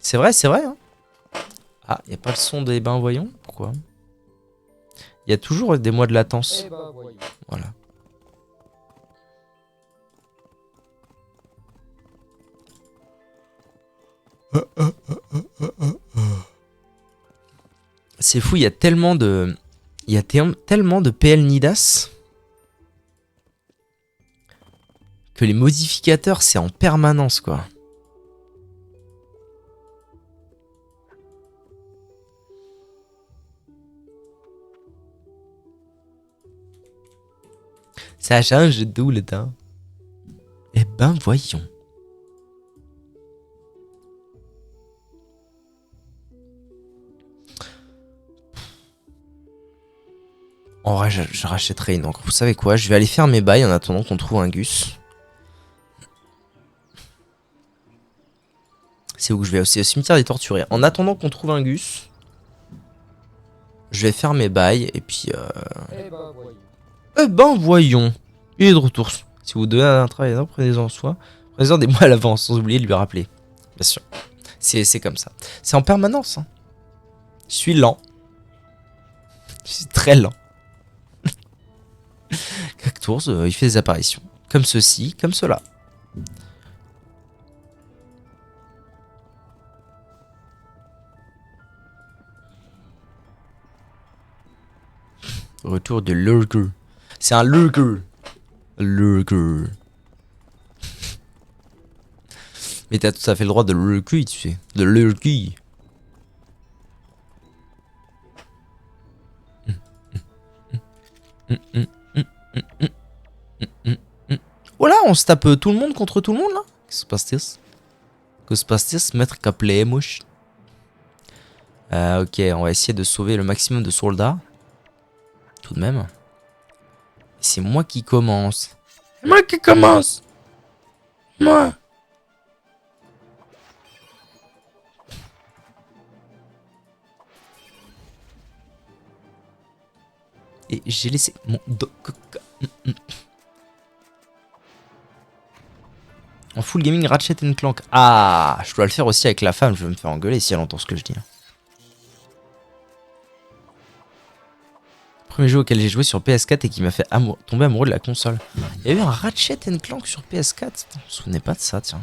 C'est vrai, c'est vrai. Hein. Ah, il n'y a pas le son des bains, voyons. Pourquoi? Il y a toujours des mois de latence. Voilà. C'est fou, il y a tellement de... Il y a tellement de PL Nidas que les modificateurs, c'est en permanence, quoi. Ça change tout le temps. Eh ben, voyons. En vrai, je rachèterai une encre. Vous savez quoi? Je vais aller faire mes bails en attendant qu'on trouve un Gus. C'est où que je vais aussi? Au cimetière des torturés. En attendant qu'on trouve un Gus, je vais faire mes bails et puis... Eh ben voyons. Il est de retour. Si vous donnez un travail, prenez-en soin. Prenez-en des mois à l'avance, sans oublier de lui rappeler. Bien sûr. C'est comme ça. C'est en permanence. Hein. Je suis lent. Je suis très lent. Cactours, il fait des apparitions. Comme ceci, comme cela. Retour de Lurker. C'est un Lurker. Lurker. Mais t'as tout à fait le droit de Lurker, tu sais. De Lurker. Voilà, on se tape tout le monde contre tout le monde là. Qu'est-ce que se passe-t-il? Maître Caplé, mouche. Ok, on va essayer de sauver le maximum de soldats. Tout de même. C'est moi qui commence. C'est moi qui commence. Moi. Et j'ai laissé mon en full gaming Ratchet Clank. Ah, je dois le faire aussi avec la femme. Je vais me faire engueuler si elle entend ce que je dis. Premier jeu auquel j'ai joué sur PS4 et qui m'a fait tomber amoureux de la console. Il y a eu un Ratchet Clank sur PS4. Je me souvenais pas de ça, tiens.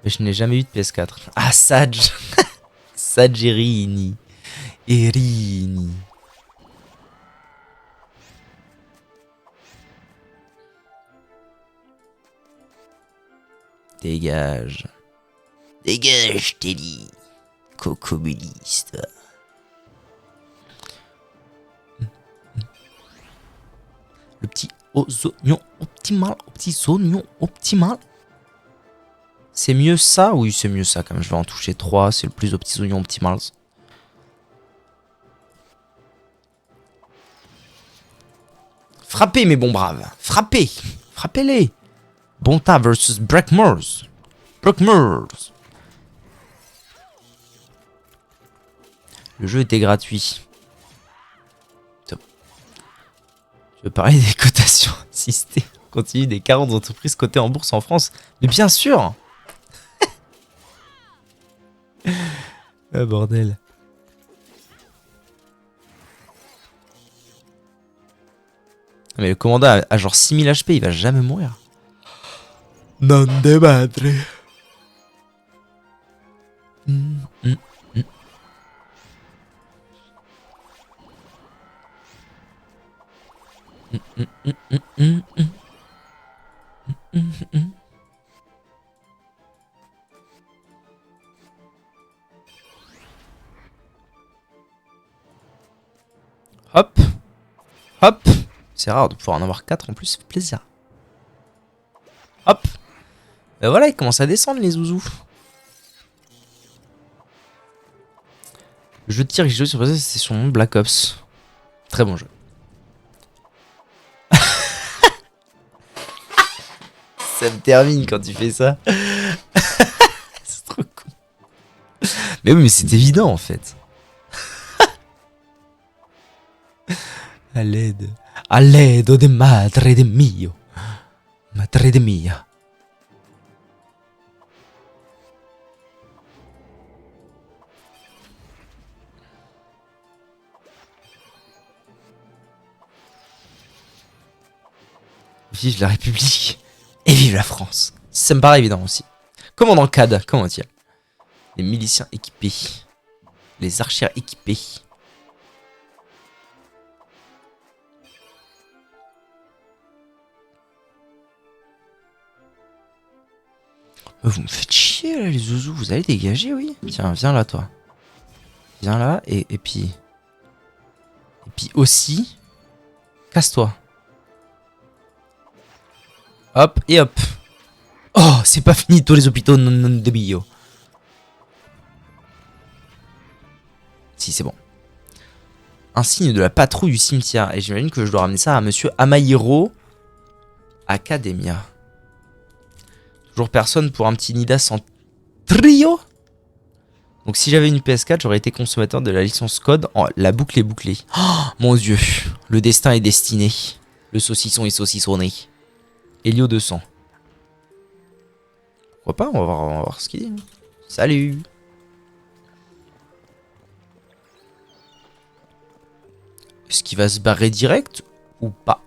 Mais je n'ai jamais eu de PS4. Ah, Sage. Sage Erini. Erini. Dégage. Dégage, t'es dit. Cocommuniste. Le petit oignon optimal. Au petit oignon optimal. C'est mieux ça? Oui, c'est mieux ça quand même. Je vais en toucher 3. C'est le plus aux petits oignons optimals. Frappez, mes bons braves. Frappez. Frappez-les. Bonta versus Brackmores. Brackmores. Le jeu était gratuit. Top. Je veux parler des cotations assistées. On continue des 40 entreprises cotées en bourse en France. Mais bien sûr. Ah bordel. Mais le commandant a genre 6000 HP, il va jamais mourir. Non débattre. Hop. Hop. C'est rare de pouvoir en avoir 4 en plus, ça fait plaisir. Hop. Ben voilà, ils commencent à descendre les zouzous. Le jeu de tir que j'ai joué sur PC, c'est sur mon Black Ops. Très bon jeu. Ça me termine quand tu fais ça. C'est trop con. Mais oui, mais c'est évident en fait. À l'aide. A l'aide de madre de mio. Madre de mia. Vive la République. Et vive la France. Ça me paraît évident aussi. Commandant CAD, comment dire? Les miliciens équipés. Les archères équipées. Vous me faites chier là les zouzous, vous allez dégager, oui. Tiens, viens là toi. Viens là et puis... Et puis aussi... Casse-toi. Hop et hop. Oh, c'est pas fini tous les hôpitaux non de bio. Si, c'est bon. un signe de la patrouille du cimetière. Et j'imagine que je dois ramener ça à monsieur Amahiro Academia. Toujours personne pour un petit Nidas en trio. Donc si j'avais une PS4, j'aurais été consommateur de la licence code. Oh, la boucle est bouclée. Oh, mon dieu, le destin est destiné. Le saucisson est saucissonné. Helio 200. Pourquoi pas, on va voir ce qu'il dit. Salut. Est-ce qu'il va se barrer direct ou pas?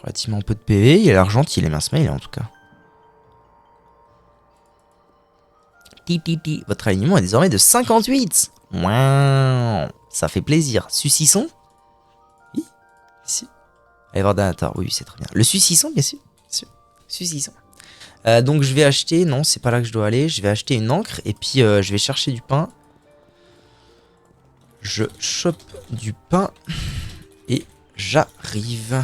Relativement peu de PV, il a l'air gentil, les mince mail en tout cas. Votre alignement est désormais de 58. Wow, ça fait plaisir. Sucisson? Oui, ici. Allez voir Danator, oui, c'est très bien. Le sucisson, bien sûr. Sucisson. Donc je vais acheter, non, c'est pas là que je dois aller. Je vais acheter une encre et puis je vais chercher du pain. Je chope du pain et j'arrive.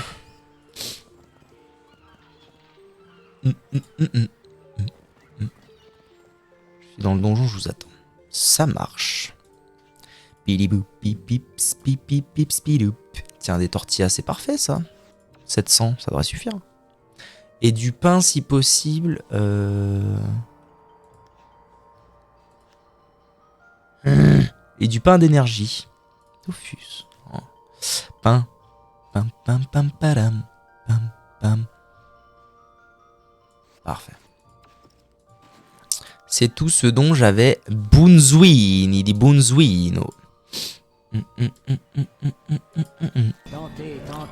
Je suis dans le donjon, je vous attends. Ça marche. Tiens, des tortillas, c'est parfait ça. 700, ça devrait suffire. Et du pain si possible. Et du pain d'énergie. Toffus. Oh. Pain. Pam pam pam padam. Pam pam. Parfait. C'est tout ce dont j'avais besoin. Il dit besoin.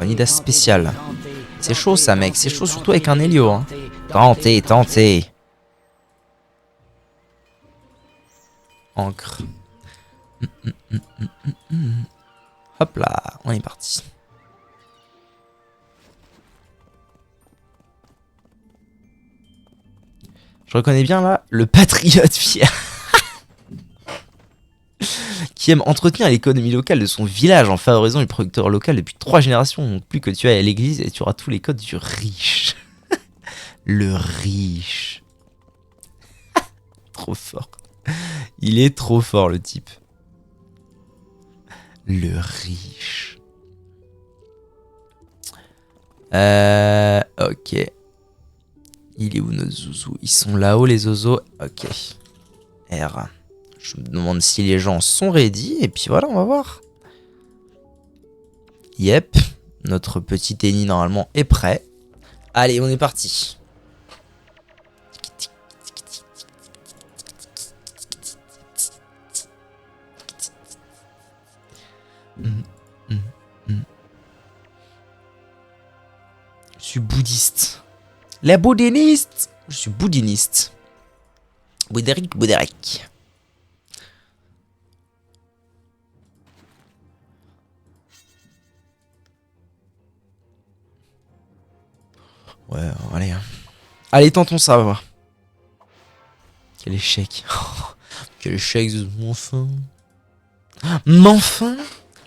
Nidas spécial. C'est chaud ça mec, c'est chaud surtout avec un Helio. Hein. Tentez. Encre. Hop là, on est parti. Je reconnais bien là le patriote fier qui aime entretenir l'économie locale de son village en favorisant le producteur local depuis 3 générations. Donc plus que tu ailles à l'église et tu auras tous les codes du riche. Le riche. Trop fort. Il est trop fort le type. Le riche. Ok. Il est où nos zouzous? Ils sont là-haut les zozos. Ok. R. Je me demande si les gens sont ready. Et puis voilà, on va voir. Yep. Notre petit Eni normalement est prêt. Allez, on est parti. Je suis bouddhiste. Les bouddhistes. Je suis bouddhiniste. Boudéric. Ouais, allez. Hein. Allez, tentons ça, on va voir. Quel échec. Quel échec, enfin. M'enfin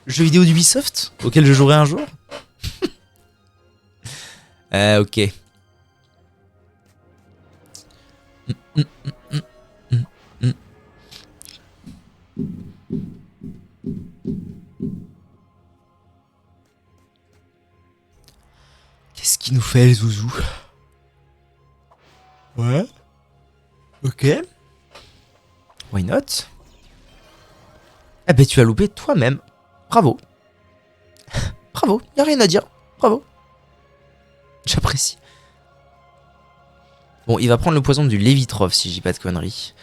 jeu vidéo d'Ubisoft auquel je jouerai un jour. Ok. Qu'est-ce qu'il nous fait, le zouzou? Ouais. Ok. Why not? Eh ben, tu as loupé toi-même. Bravo. Bravo, y a rien à dire. Bravo. J'apprécie. Bon, il va prendre le poison du Lévitrov si j'ai pas de conneries.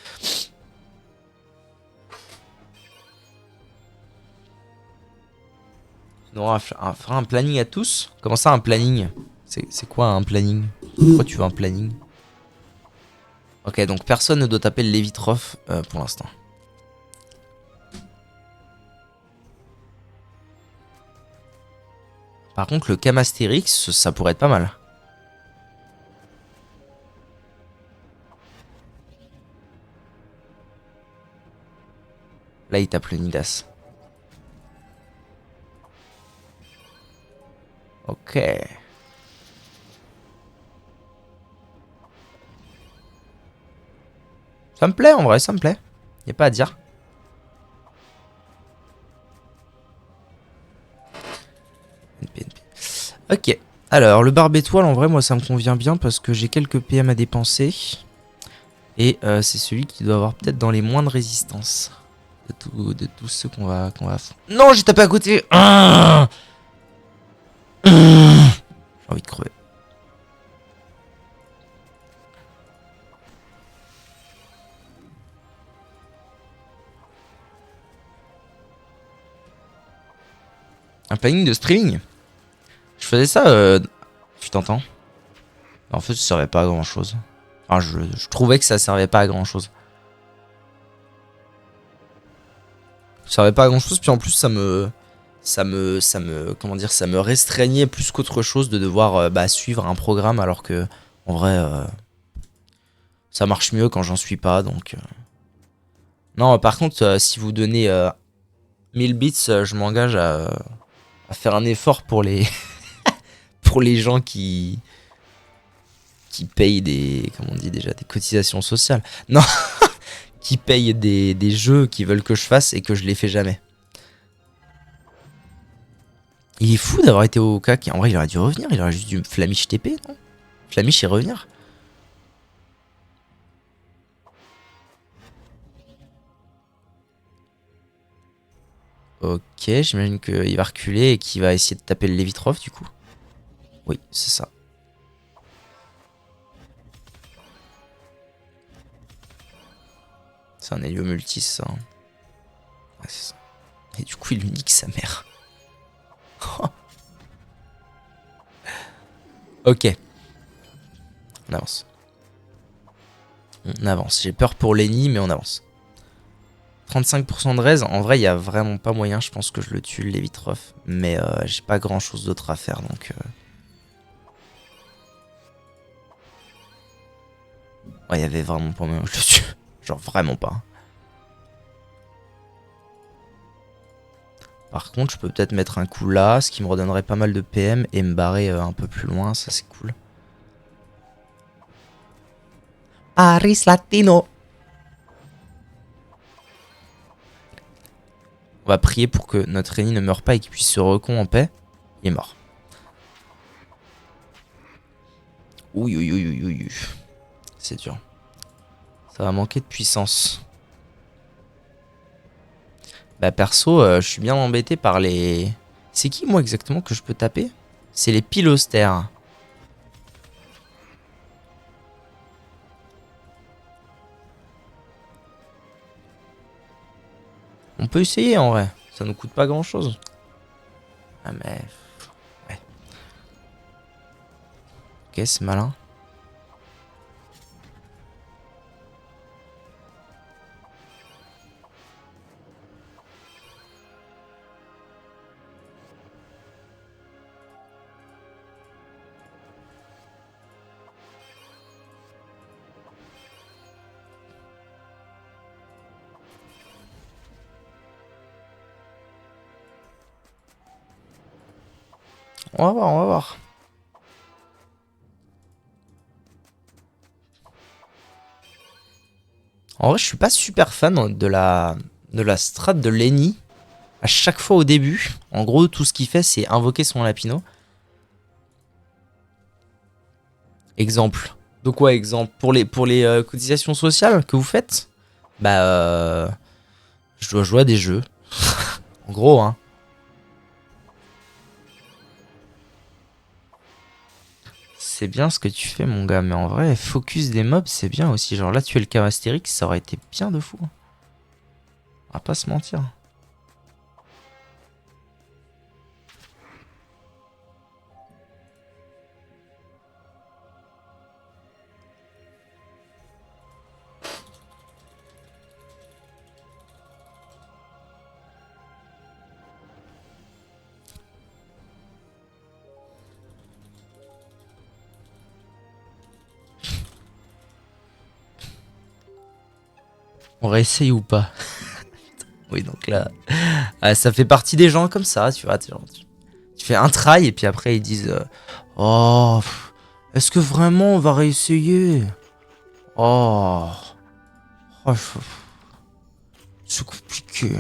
On fera un planning à tous. Comment ça, un planning? C'est quoi un planning? Pourquoi tu veux un planning? Ok, donc personne ne doit taper le Lévitrov pour l'instant. Par contre, le Camastérix, ça pourrait être pas mal. Là, il tape le Nidas. Ok. Ça me plaît, en vrai, ça me plaît. Y a pas à dire. NP. Ok. Alors, le barbe étoile, en vrai, moi, ça me convient bien parce que j'ai quelques PM à dépenser. Et c'est celui qui doit avoir peut-être dans les moins de résistance de tous ceux qu'on va faire. Non, j'ai tapé à côté. J'ai envie de crever. Un planning de streaming. Je faisais ça, tu t'entends? En fait, ça servait pas à grand chose. Enfin, je trouvais que ça servait pas à grand chose. Ça servait pas à grand chose, puis en plus, comment dire, ça me restreignait plus qu'autre chose de devoir suivre un programme alors que, en vrai, ça marche mieux quand j'en suis pas, donc. Non, par contre, si vous donnez 1000 bits, je m'engage à faire un effort pour les, pour les gens qui payent des, comment on dit déjà, des cotisations sociales. Non, qui payent des jeux qui veulent que je fasse et que je les fais jamais. Il est fou d'avoir été au CAC. En vrai, il aurait dû revenir. Il aurait juste dû Flamiche TP, non? Flamiche et revenir. Ok, j'imagine qu'il va reculer et qu'il va essayer de taper le Levitrov du coup. Oui, c'est ça. C'est un Helio multi, ça. Ouais, c'est ça. Et du coup, il lui nique sa mère. Ok. On avance. On avance. J'ai peur pour Lenny, mais on avance. 35% de raise. En vrai, il n'y a vraiment pas moyen. Je pense que je le tue, le Levitrov. Mais j'ai pas grand chose d'autre à faire. Donc. Ouais, il y avait vraiment pas moyen que je le tue. Genre, vraiment pas. Par contre, je peux peut-être mettre un coup là, ce qui me redonnerait pas mal de PM et me barrer un peu plus loin, ça c'est cool. Paris Latino. On va prier pour que notre ennemi ne meure pas et qu'il puisse se recon en paix. Il est mort. Ouh, ouh, ouh, ouh, ouh. C'est dur. Ça va manquer de puissance. Bah perso, je suis bien embêté par les... C'est qui moi exactement que je peux taper? C'est les pilostères. On peut essayer en vrai. Ça nous coûte pas grand chose. Ah mais... Ouais. Ok, c'est malin. On va voir, on va voir. En vrai, je suis pas super fan de la strat de Lenny. À chaque fois au début, en gros, tout ce qu'il fait, c'est invoquer son Lapino. Exemple. Donc quoi, exemple? Pour les cotisations sociales que vous faites, bah, je dois jouer à des jeux. En gros, hein. C'est bien ce que tu fais, mon gars, mais en vrai, focus des mobs, c'est bien aussi. Genre là, tuer le cas Astérix, ça aurait été bien de fou. On va pas se mentir. On réessaye ou pas? Oui, donc là, ça fait partie des gens comme ça, tu vois. Tu fais un try et puis après ils disent oh, est-ce que vraiment on va réessayer? Oh, oh, c'est compliqué.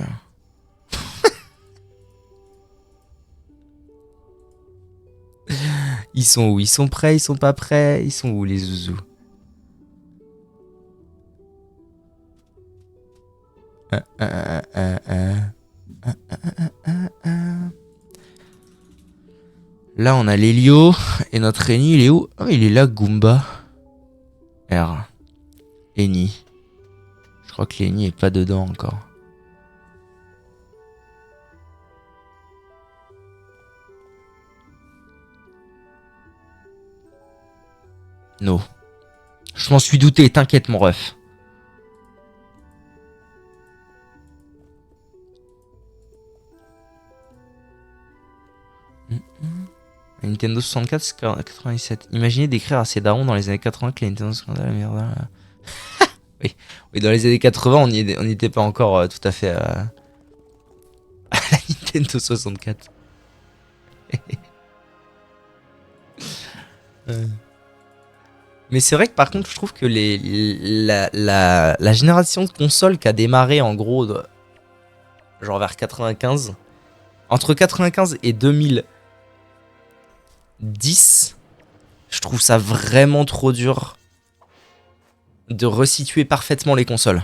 Ils sont où? Ils sont prêts? Ils sont pas prêts? Ils sont où les zouzous? Là, on a l'Helio. Et notre Eni, il est où? Oh, il est là, Goomba. R. Eni. Je crois que l'Eni est pas dedans encore. No. Je m'en suis douté, t'inquiète, mon ref. Nintendo 64, c'est 97. Imaginez d'écrire à ses darons dans les années 80 que la Nintendo 64 la merde. Oui. Oui, dans les années 80, on n'y était pas encore tout à fait à la Nintendo 64. Mais c'est vrai que par contre, je trouve que la génération de consoles qui a démarré en gros, genre vers 95, entre 95 et 2010, je trouve ça vraiment trop dur de resituer parfaitement les consoles.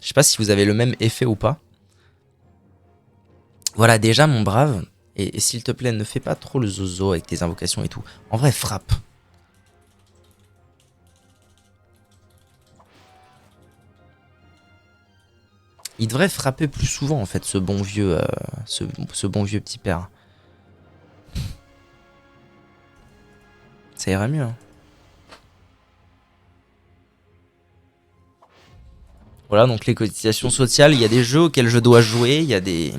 Je sais pas si vous avez le même effet ou pas. Voilà, déjà, mon brave, et s'il te plaît, ne fais pas trop le zozo avec tes invocations et tout. En vrai, frappe. Il devrait frapper plus souvent, en fait, ce bon vieux, ce bon vieux petit père. Ça irait mieux, hein. Voilà, donc les cotisations sociales, il y a des jeux auxquels je dois jouer, il y a des...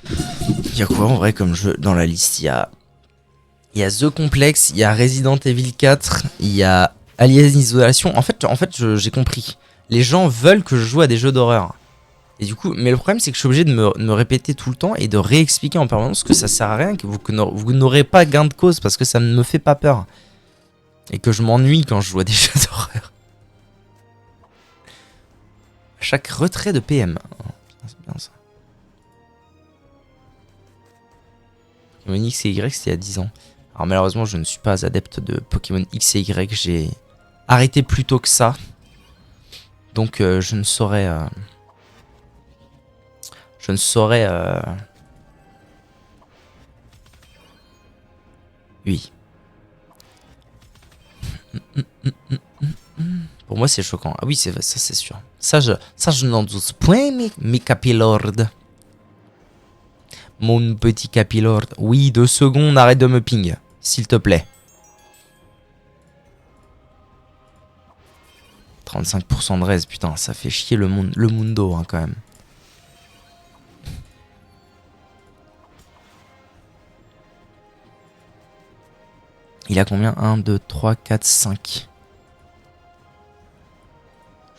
Il y a quoi en vrai comme jeu dans la liste? Il y a The Complex, il y a Resident Evil 4, il y a Alien Isolation. En fait j'ai compris. Les gens veulent que je joue à des jeux d'horreur. Et du coup, mais le problème c'est que je suis obligé de me répéter tout le temps et de réexpliquer en permanence que ça sert à rien, que vous n'aurez pas gain de cause parce que ça ne me fait pas peur. Et que je m'ennuie quand je joue à des jeux d'horreur. Chaque retrait de PM. C'est bien ça. Pokémon X et Y, c'était il y a 10 ans. Alors malheureusement, je ne suis pas adepte de Pokémon X et Y. J'ai arrêté plus tôt que ça. Donc je ne saurais... Je ne saurais... Oui. Pour moi, c'est choquant. Ah oui, ça c'est sûr. Ça, je n'en doute point, mes capilords. Mon petit capilord. Oui, 2 secondes, arrête de me ping. S'il te plaît. 35% de raise, putain, ça fait chier le mundo, hein, quand même. Il a combien? 1, 2, 3, 4, 5.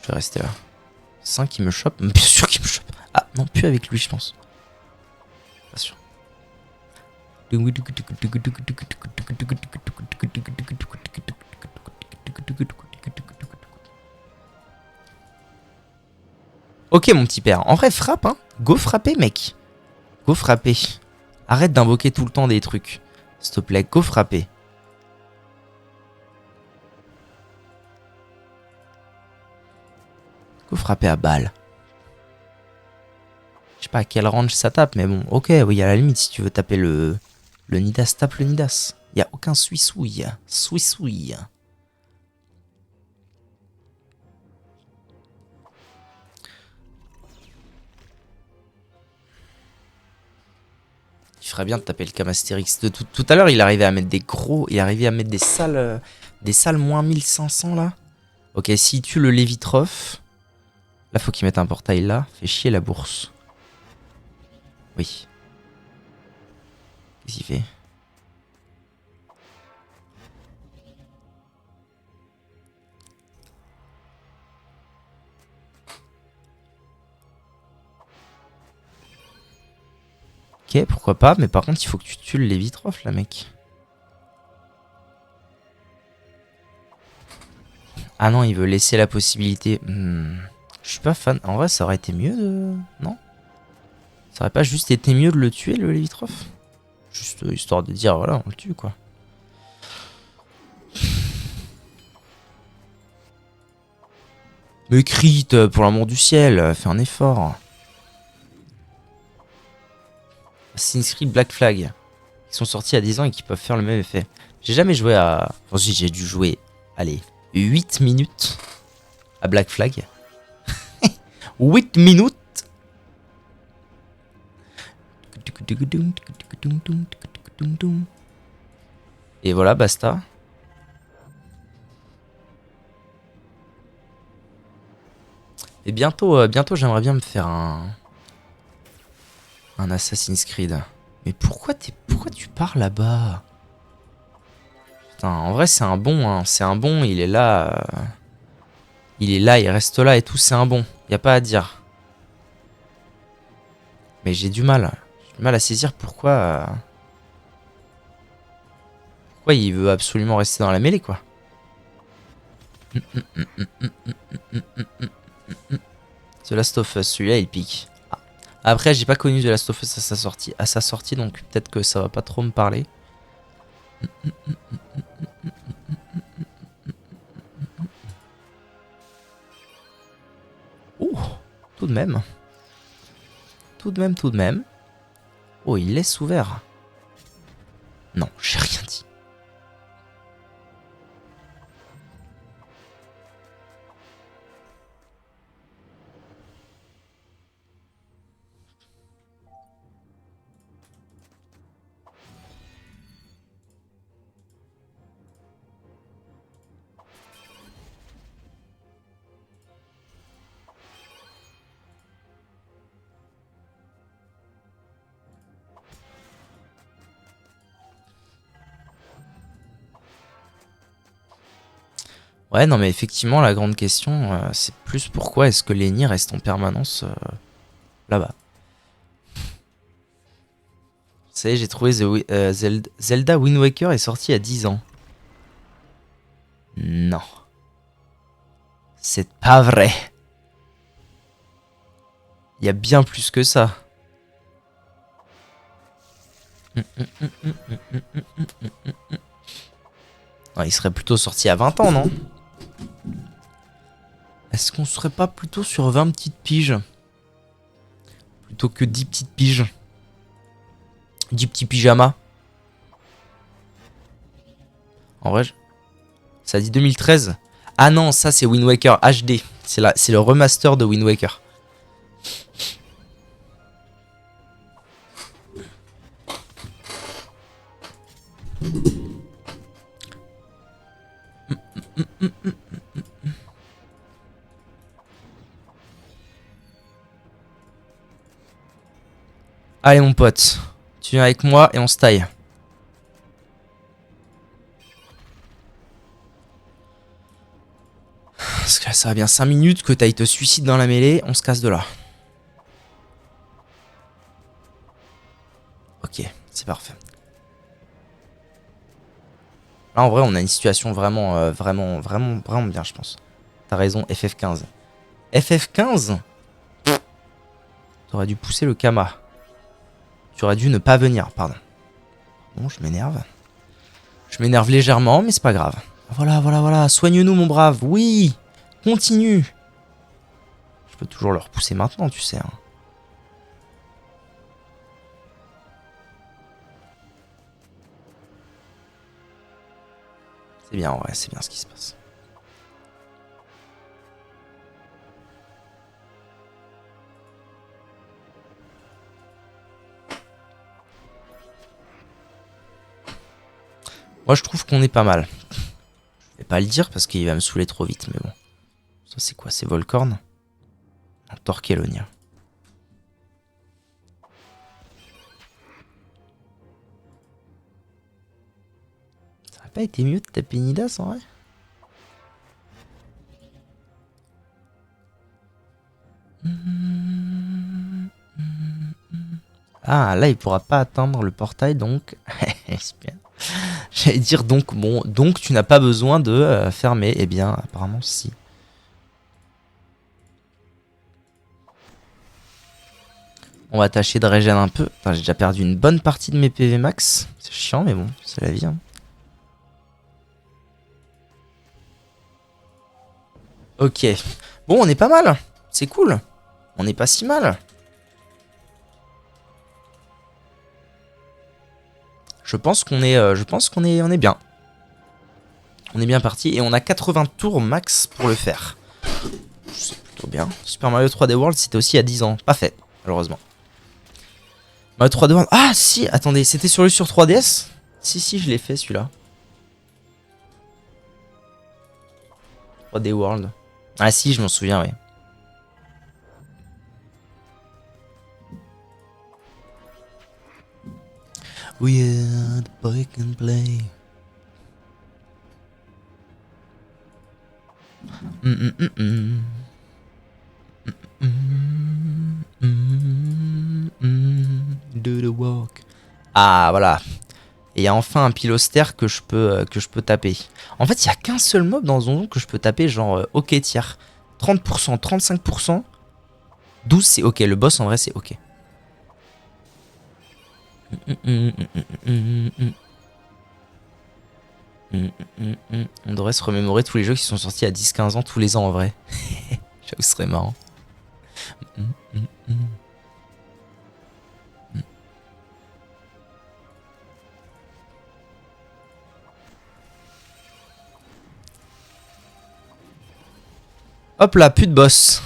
Je vais rester là. 5, il me chope. Bien sûr qu'il me chope. Ah, non, plus avec lui, je pense. Pas sûr. Ok, mon petit père. En vrai, frappe, hein. Go frapper, mec. Go frapper. Arrête d'invoquer tout le temps des trucs. S'il te plaît, go frapper. Go frapper à balle. Je sais pas à quel range ça tape, mais bon, ok, oui, à la limite, si tu veux taper le Nidas, tape le Nidas. Y a aucun suissouille. Suissouille. Il ferait bien de taper le Camastérix. Tout à l'heure, il arrivait à mettre des gros. Il arrivait à mettre des salles moins 1500 là. Ok, s'il tue le Lévitrof. Là, faut qu'il mette un portail là. Fait chier la bourse. Oui. Qu'est-ce qu'il fait? Ok, pourquoi pas, mais par contre, il faut que tu tues le Lévitrof là, mec. Ah non, il veut laisser la possibilité. Je suis pas fan. En vrai, ça aurait été mieux de... Non? Ça aurait pas juste été mieux de le tuer, le Lévitrof? Juste histoire de dire, voilà, on le tue, quoi. Mais crit, pour l'amour du ciel, fais un effort. Assassin's Creed Black Flag. Qui sont sortis à 10 ans et qui peuvent faire le même effet. J'ai jamais joué à... Enfin si, j'ai dû jouer, allez, 8 minutes à Black Flag. 8 minutes. Et voilà, basta. Et bientôt, bientôt j'aimerais bien me faire un Assassin's Creed. Mais pourquoi tu pars là-bas? Putain, en vrai c'est un bon, hein. C'est un bon, il est là. Il est là, il reste là et tout, c'est un bon. Y a pas à dire. Mais j'ai du mal. J'ai du mal à saisir pourquoi... Pourquoi il veut absolument rester dans la mêlée, quoi. The Last of Us, celui-là il pique. Ah. Après, j'ai pas connu The Last of Us à sa sortie, donc peut-être que ça va pas trop me parler. Oh, tout de même. Tout de même, tout de même. Oh, il laisse ouvert. Non, j'ai rien dit. Ouais, non, mais effectivement, la grande question, c'est plus pourquoi est-ce que Lenny reste en permanence là-bas. Vous savez, j'ai trouvé Zelda Wind Waker est sorti à 10 ans. Non. C'est pas vrai. Il y a bien plus que ça. Non, il serait plutôt sorti à 20 ans, non? Est-ce qu'on serait pas plutôt sur 20 petites piges? Plutôt que 10 petites piges? 10 petits pyjamas? En vrai, ça dit 2013. Ah non, ça c'est Wind Waker HD. C'est le remaster de Wind Waker. Allez mon pote, tu viens avec moi et on se taille. Parce que là ça va bien 5 minutes que t'ailles te suicider dans la mêlée, on se casse de là. Ok, c'est parfait. Là en vrai on a une situation vraiment, vraiment bien je pense. T'as raison, FF15. FF15 T'aurais dû pousser le Kama. Tu aurais dû ne pas venir, pardon. Bon, je m'énerve. Je m'énerve légèrement, mais c'est pas grave. Voilà. Soigne-nous, mon brave. Oui, continue. Je peux toujours le repousser maintenant, tu sais. Hein. C'est bien, ouais, c'est bien ce qui se passe. Moi, je trouve qu'on est pas mal. Je vais pas le dire parce qu'il va me saouler trop vite, mais bon. Ça, c'est quoi? C'est Volcorn? Torquelonia. Ça aurait pas été mieux de taper Nidas en vrai? Ah, là, il pourra pas atteindre le portail, donc... c'est bien. J'allais dire donc, bon, donc tu n'as pas besoin de fermer. Eh bien, apparemment, si. On va tâcher de régénérer un peu. Enfin, j'ai déjà perdu une bonne partie de mes PV max. C'est chiant, mais bon, c'est la vie. Hein. Ok. Bon, on est pas mal. C'est cool. On n'est pas si mal. Je pense qu'on est, on est bien. On est bien parti et on a 80 tours max pour le faire. C'est plutôt bien. Super Mario 3D World, c'était aussi à 10 ans. Pas fait, malheureusement. Mario 3D World... Ah si, attendez, c'était sur 3DS? Si, je l'ai fait celui-là. 3D World. Ah si, je m'en souviens, oui. We are the boy can play. Do the walk. Ah voilà. Et il y a enfin un pilostère que je peux taper. En fait, il n'y a qu'un seul mob dans Zonzon que je peux taper, genre ok tiers. 30%, 35%. 12 c'est ok. Le boss en vrai c'est ok. On devrait se remémorer tous les jeux qui sont sortis à 10-15 ans tous les ans en vrai. J'avoue, ce serait marrant. Hop là, plus de boss.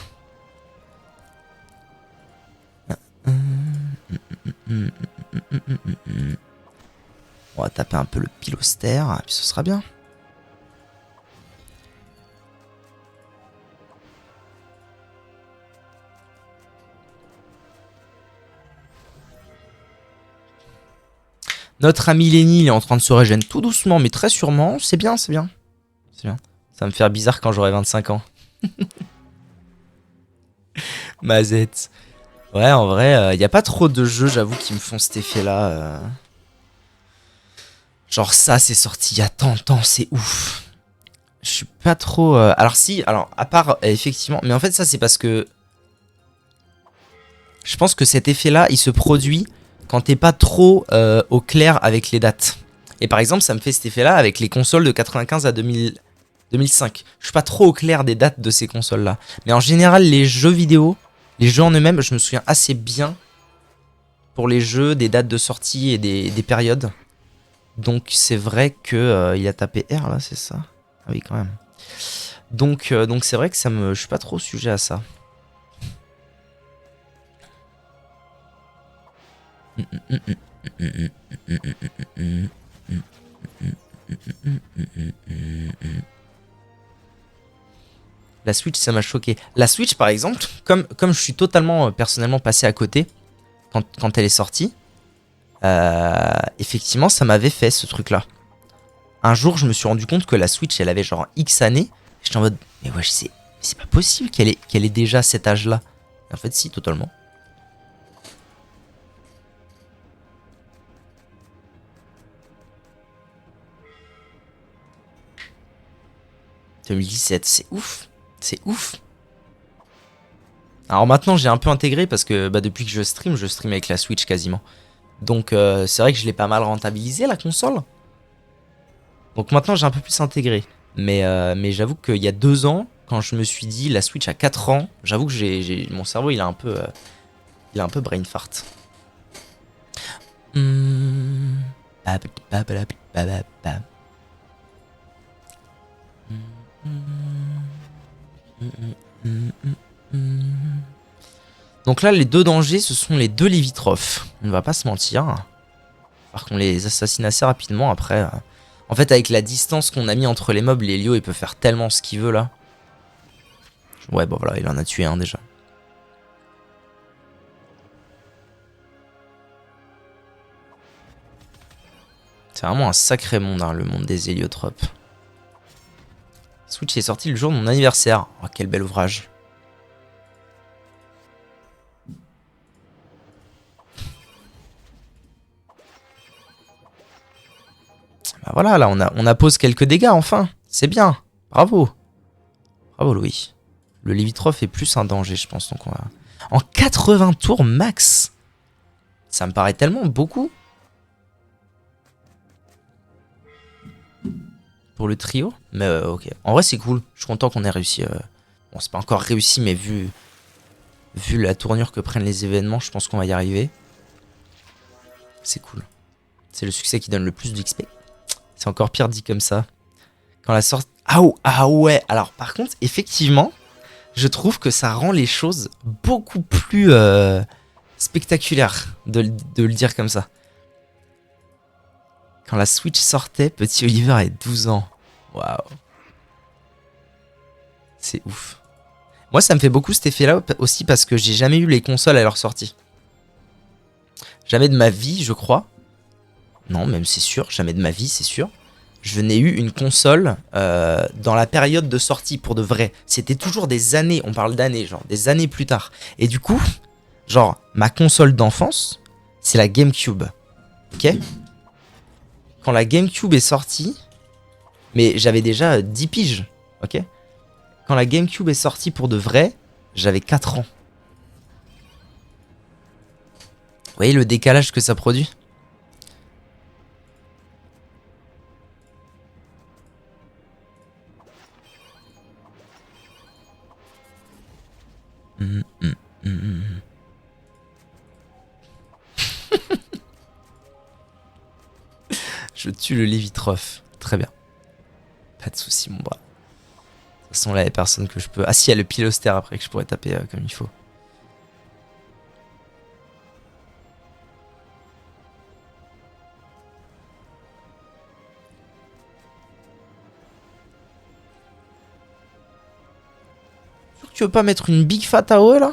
On va taper un peu le pilostère, puis ce sera bien. Notre ami Lenny, il est en train de se régénérer tout doucement, mais très sûrement. C'est bien, c'est bien. C'est bien. Ça va me faire bizarre quand j'aurai 25 ans. Mazette. Ouais, en vrai, y a pas trop de jeux, j'avoue, qui me font cet effet-là. Genre ça, c'est sorti il y a tant de temps, c'est ouf. Je suis pas trop... Alors si, alors à part, effectivement... Mais en fait, ça, c'est parce que... Je pense que cet effet-là, il se produit quand t'es pas trop au clair avec les dates. Et par exemple, ça me fait cet effet-là avec les consoles de 95 à 2005. Je suis pas trop au clair des dates de ces consoles-là. Mais en général, les jeux vidéo, les jeux en eux-mêmes, je me souviens assez bien pour les jeux, des dates de sortie et des périodes. Donc c'est vrai que il a tapé R là, c'est ça? Ah oui, quand même. Donc c'est vrai que je suis pas trop sujet à ça. La Switch, ça m'a choqué. La Switch, par exemple, comme je suis totalement personnellement passé à côté quand elle est sortie, effectivement, ça m'avait fait ce truc-là. Un jour, je me suis rendu compte que la Switch, elle avait genre X années. J'étais en mode, mais ouais, c'est pas possible qu'elle ait déjà cet âge-là. En fait, si, totalement. « 2017, c'est ouf. C'est ouf. » Alors maintenant, j'ai un peu intégré parce que depuis que je stream avec la Switch quasiment. Donc c'est vrai que je l'ai pas mal rentabilisé la console. Donc maintenant j'ai un peu plus intégré. Mais j'avoue qu'il y a 2 ans, quand je me suis dit la Switch a 4 ans, j'avoue que mon cerveau il a un peu brain fart. Donc là, les 2 dangers, ce sont les 2 limitrophes. On ne va pas se mentir. Par contre, on les assassine assez rapidement après. En fait, avec la distance qu'on a mis entre les mobs, l'Helio, il peut faire tellement ce qu'il veut là. Ouais, bon voilà, il en a tué un déjà. C'est vraiment un sacré monde, hein, le monde des héliotropes. Switch est sorti le jour de mon anniversaire. Oh, quel bel ouvrage. Bah voilà, là, on appose quelques dégâts, enfin. C'est bien. Bravo. Bravo, Louis. Le limitrophe est plus un danger, je pense. Donc on va... En 80 tours max. Ça me paraît tellement beaucoup. Pour le trio. Mais ok. En vrai, c'est cool. Je suis content qu'on ait réussi Bon, c'est pas encore réussi, mais vu la tournure que prennent les événements, je pense qu'on va y arriver. C'est cool. C'est le succès qui donne le plus d'XP. C'est encore pire dit comme ça. Quand la sorte... Ah ouais. Alors par contre, effectivement, je trouve que ça rend les choses beaucoup plus spectaculaires de le dire comme ça. Quand la Switch sortait, petit Oliver avait 12 ans. Waouh. C'est ouf. Moi, ça me fait beaucoup cet effet-là aussi parce que j'ai jamais eu les consoles à leur sortie. Jamais de ma vie, je crois. Non, même c'est sûr. Jamais de ma vie, c'est sûr. Je n'ai eu une console dans la période de sortie pour de vrai. C'était toujours des années, on parle d'années, genre des années plus tard. Et du coup, genre, ma console d'enfance, c'est la GameCube. Ok ? Quand la GameCube est sortie, mais j'avais déjà 10 piges. Ok ? Quand la GameCube est sortie pour de vrai, j'avais 4 ans. Vous voyez le décalage que ça produit ? Je tue le Lévitrophe. Très bien. Pas de soucis, mon bras. De toute façon, là, il n'y a personne que je peux... Ah si, il y a le piloster après que je pourrais taper comme il faut. Sûr que tu veux pas mettre une big fat AOE là?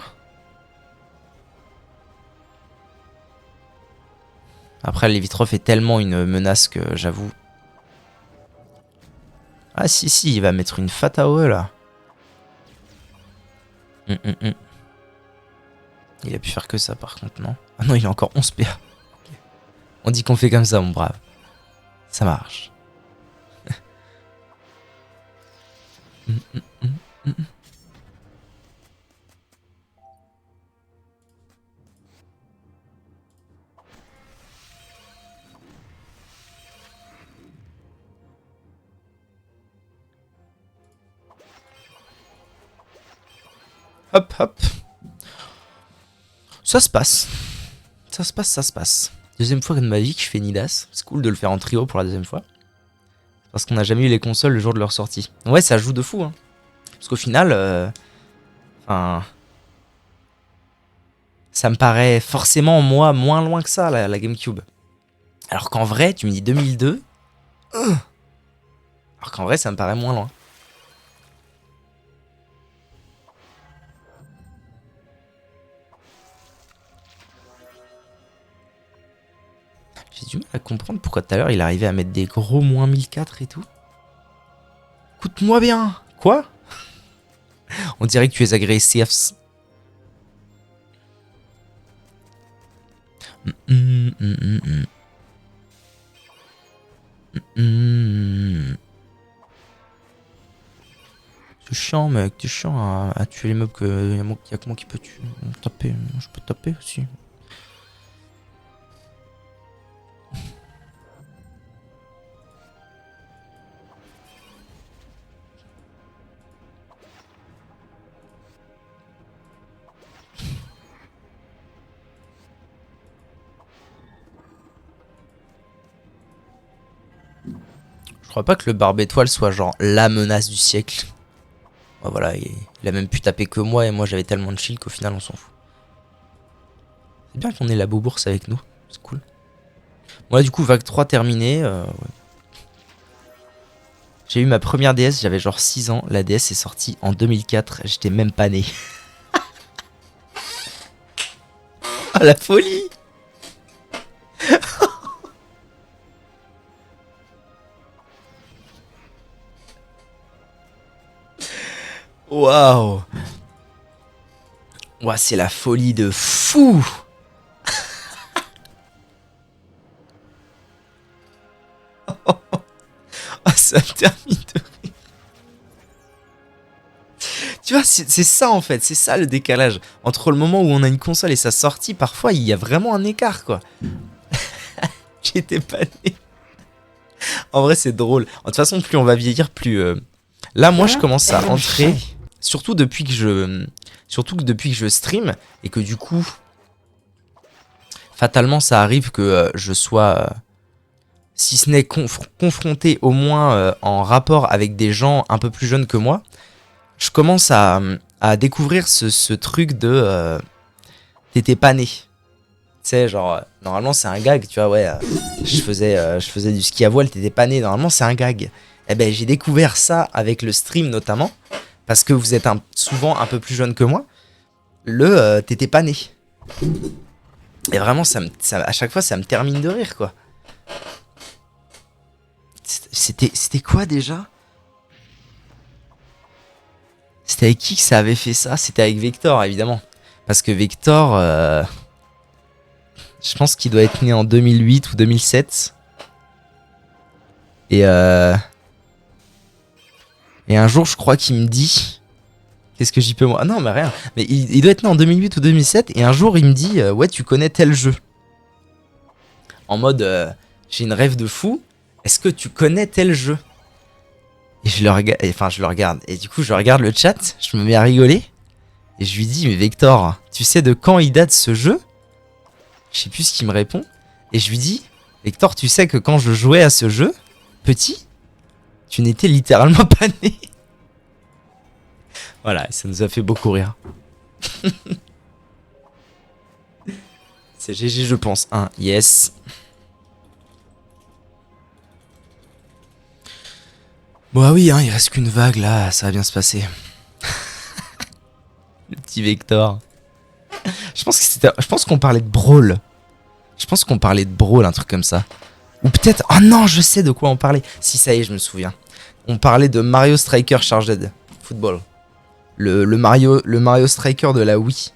Après, le Lévitrophe est tellement une menace que j'avoue. Ah si, il va mettre une fat AOE là. Il a pu faire que ça par contre, non? Ah non, il a encore 11 PA. Okay. On dit qu'on fait comme ça, mon brave. Ça marche. Hop, hop. Ça se passe. Ça se passe. Deuxième fois de ma vie que je fais Nidas. C'est cool de le faire en trio pour la deuxième fois. Parce qu'on n'a jamais eu les consoles le jour de leur sortie. Ouais, ça joue de fou. Hein. Parce qu'au final... ça me paraît forcément, moi, moins loin que ça, la GameCube. Alors qu'en vrai, tu me dis 2002. Alors qu'en vrai, ça me paraît moins loin. J'ai du mal à comprendre pourquoi tout à l'heure il arrivait à mettre des gros moins 1004 et tout. Écoute-moi bien. Quoi? On dirait que tu es agressif. C'est chiant, mec. T'es chiant à tuer les mobs que y a que moi qui peut taper. Je peux taper aussi. Je crois pas que le barbe étoile soit genre la menace du siècle. Bah voilà, il a même pu taper que moi et moi j'avais tellement de shield qu'au final on s'en fout. C'est bien qu'on ait la Bourse avec nous, c'est cool. Bon là du coup vague 3 terminée. Ouais. J'ai eu ma première DS, j'avais genre 6 ans. La DS est sortie en 2004, j'étais même pas né. Ah la folie. Waouh. Ouah, c'est la folie de fou. Ah, ça me termine de rire. Tu vois, c'est ça en fait, c'est ça le décalage. Entre le moment où on a une console et sa sortie, parfois il y a vraiment un écart quoi. J'étais pas né. En vrai, c'est drôle. De toute façon, plus on va vieillir, plus... Là, moi, je commence à entrer Surtout que depuis que je stream, et que du coup, fatalement, ça arrive que je sois, si ce n'est confronté, au moins en rapport avec des gens un peu plus jeunes que moi, je commence à découvrir ce truc de t'étais pas né. Tu sais, genre, normalement c'est un gag, tu vois, ouais, je faisais du ski à voile, t'étais pas né, normalement c'est un gag. Eh ben, j'ai découvert ça avec le stream notamment, parce que vous êtes souvent un peu plus jeune que moi, t'étais pas né. Et vraiment, à chaque fois, ça me termine de rire, quoi. C'était quoi déjà? C'était avec qui que ça avait fait ça? C'était avec Vector, évidemment. Parce que Vector, je pense qu'il doit être né en 2008 ou 2007. Et un jour, je crois qu'il me dit... Qu'est-ce que j'y peux moi? Ah non, mais rien. Mais il doit être né en 2008 ou 2007. Et un jour, il me dit ouais, tu connais tel jeu. En mode, j'ai une rêve de fou. Est-ce que tu connais tel jeu? Et je le regarde. Et du coup, je regarde le chat. Je me mets à rigoler. Et je lui dis, mais Vector, tu sais de quand il date ce jeu? Je sais plus ce qu'il me répond. Et je lui dis, Vector, tu sais que quand je jouais à ce jeu, petit, tu n'étais littéralement pas né. Voilà, ça nous a fait beaucoup rire. C'est GG, je pense. Yes. Bon, ah oui, hein, il reste qu'une vague là, ça va bien se passer. Le petit Vector. Je pense qu'on parlait de Brawl. Je pense qu'on parlait de Brawl, un truc comme ça. Ou peut-être... Oh non, je sais de quoi on parlait. Si, ça y est, je me souviens. On parlait de Mario Striker Charged Football. Le Mario Striker de la Wii.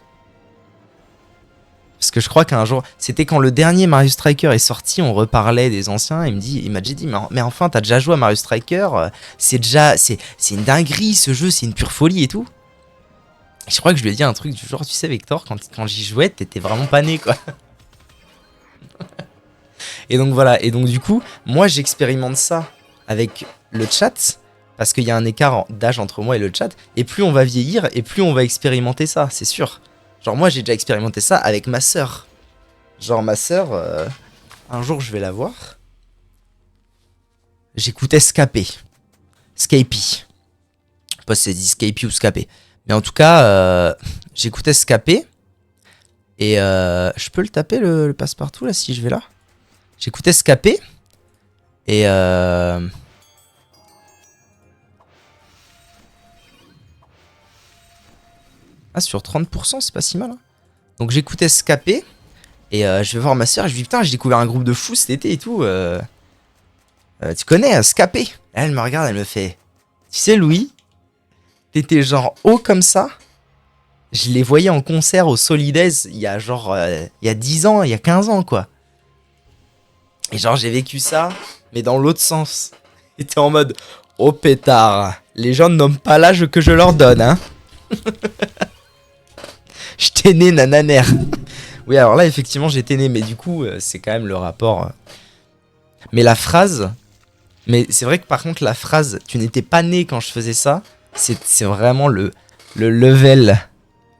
Parce que je crois qu'un jour... C'était quand le dernier Mario Striker est sorti, on reparlait des anciens. Il m'a déjà dit, mais enfin, t'as déjà joué à Mario Striker? C'est une dinguerie, ce jeu, c'est une pure folie et tout. Et je crois que je lui ai dit un truc du genre, tu sais, Vector, quand j'y jouais, t'étais vraiment pas né, quoi. Et donc voilà, et donc du coup, moi j'expérimente ça avec le chat, parce qu'il y a un écart d'âge entre moi et le chat, et plus on va vieillir, et plus on va expérimenter ça, c'est sûr. Genre moi j'ai déjà expérimenté ça avec ma sœur. Genre ma sœur, un jour je vais la voir, j'écoutais Scapé. Scapy. Je sais pas si c'est dit Scapy ou Scapé. Mais en tout cas, j'écoutais Scapé, et je peux le taper le passe-partout là si je vais là? J'écoutais Scapé et ah, sur 30%, c'est pas si mal. Hein. Donc j'écoutais Scapé et je vais voir ma soeur et je lui dis putain, j'ai découvert un groupe de fous cet été et tout. Tu connais Scapé? Elle me regarde, elle me fait tu sais Louis, t'étais genre haut comme ça. Je les voyais en concert au Solidays il y a genre il y a 10 ans, il y a 15 ans quoi. Et genre j'ai vécu ça, mais dans l'autre sens. Et t'es en mode, oh pétard, les gens ne nomment pas l'âge que je leur donne, hein. Je t'ai né nananer. Oui, alors là effectivement j'étais né, mais du coup c'est quand même le rapport. Mais la phrase, mais c'est vrai que par contre la phrase, tu n'étais pas né quand je faisais ça, c'est vraiment le level.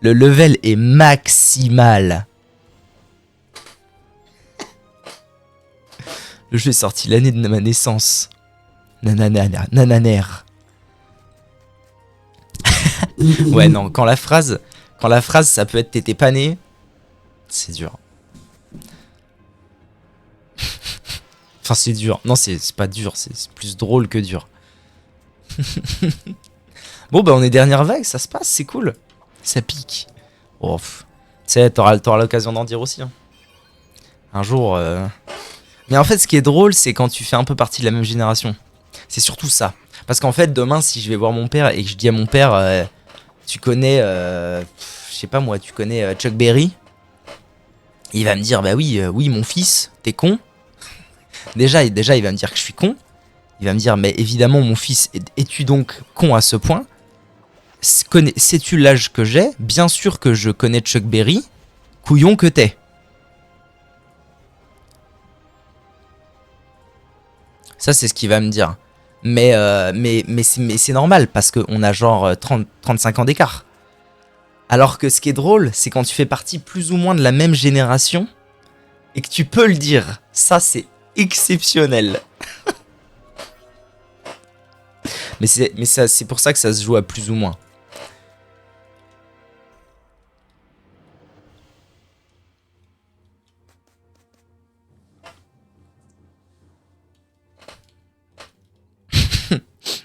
Le level est maximal. Le jeu est sorti l'année de ma naissance. Nananer. Ouais, non, quand la phrase, ça peut être t'étais pas né, c'est dur. Enfin, c'est dur. Non, c'est pas dur, c'est plus drôle que dur. Bon, bah, on est dernière vague, ça se passe, c'est cool. Ça pique. Oh, tu sais, t'auras l'occasion d'en dire aussi. Hein. Un jour. Mais en fait, ce qui est drôle, c'est quand tu fais un peu partie de la même génération. C'est surtout ça. Parce qu'en fait, demain, si je vais voir mon père et que je dis à mon père, tu connais, je sais pas moi, tu connais Chuck Berry, il va me dire, bah oui, oui, mon fils, t'es con. Déjà, il va me dire que je suis con. Il va me dire, mais évidemment, mon fils, es-tu donc con à ce point? Sais-tu l'âge que j'ai? Bien sûr que je connais Chuck Berry. Couillon que t'es. Ça, c'est ce qu'il va me dire. Mais c'est normal parce qu'on a genre 30-35 ans d'écart. Alors que ce qui est drôle, c'est quand tu fais partie plus ou moins de la même génération et que tu peux le dire. Ça, c'est exceptionnel. mais c'est pour ça que ça se joue à plus ou moins.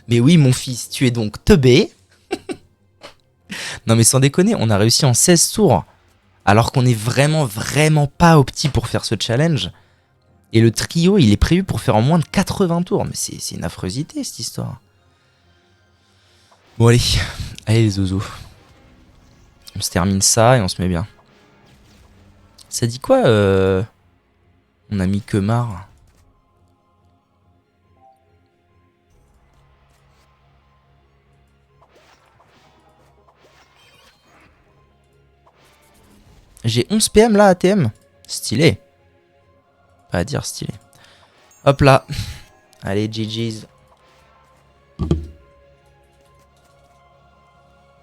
Mais oui, mon fils, tu es donc teubé. Non mais sans déconner, on a réussi en 16 tours. Alors qu'on est vraiment pas opti pour faire ce challenge. Et le trio, il est prévu pour faire en moins de 80 tours. Mais c'est une affreusité, cette histoire. Bon allez, allez les zozos. On se termine ça et on se met bien. Ça dit quoi On a mis que marre. J'ai 11 PM là, ATM. Stylé. Pas à dire, stylé. Hop là. Allez, GG's.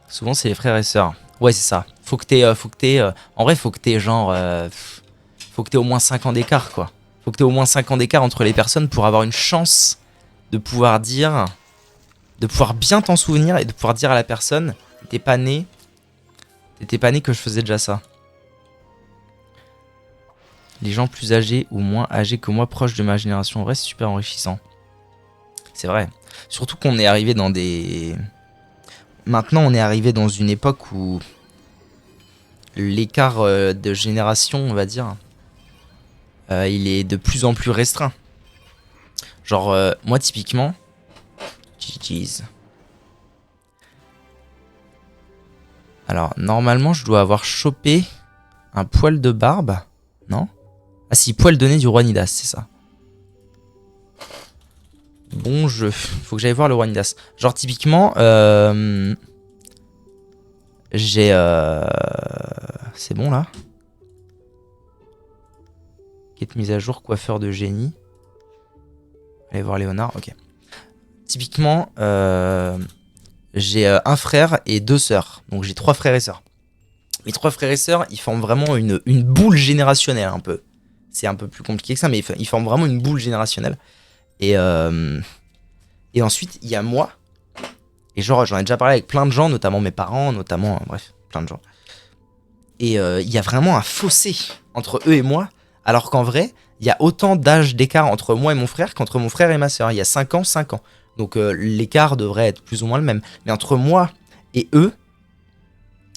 Souvent, c'est les frères et sœurs. Ouais, c'est ça. Faut que t'aies... en vrai, faut que t'aies genre... faut que t'aies au moins 5 ans d'écart, quoi. Faut que t'aies au moins 5 ans d'écart entre les personnes pour avoir une chance de pouvoir dire... De pouvoir bien t'en souvenir et de pouvoir dire à la personne... T'étais pas né que je faisais déjà ça. Les gens plus âgés ou moins âgés que moi, proches de ma génération, en vrai, c'est super enrichissant. C'est vrai. Surtout qu'on est arrivé dans des... Maintenant, on est arrivé dans une époque où l'écart de génération, on va dire, il est de plus en plus restreint. Genre, moi, typiquement... GG's. Alors, normalement, je dois avoir chopé un poil de barbe. Non ? Ah si, poil de nez du roi Nidas, c'est ça. Bon jeu. Faut que j'aille voir le roi Nidas. Genre typiquement, j'ai... C'est bon là. Quête mise à jour, coiffeur de génie. Allez voir Léonard, ok. Typiquement, j'ai un frère et 2 sœurs. Donc j'ai 3 frères et sœurs. Mes 3 frères et sœurs, ils forment vraiment une boule générationnelle un peu. C'est un peu plus compliqué que ça, mais ils forment vraiment une boule générationnelle. Et ensuite, il y a moi. Et genre, j'en ai déjà parlé avec plein de gens, notamment mes parents, notamment, bref, plein de gens. Et il y a vraiment un fossé entre eux et moi, alors qu'en vrai, il y a autant d'âge d'écart entre moi et mon frère qu'entre mon frère et ma sœur. Il y a 5 ans, 5 ans. Donc l'écart devrait être plus ou moins le même. Mais entre moi et eux,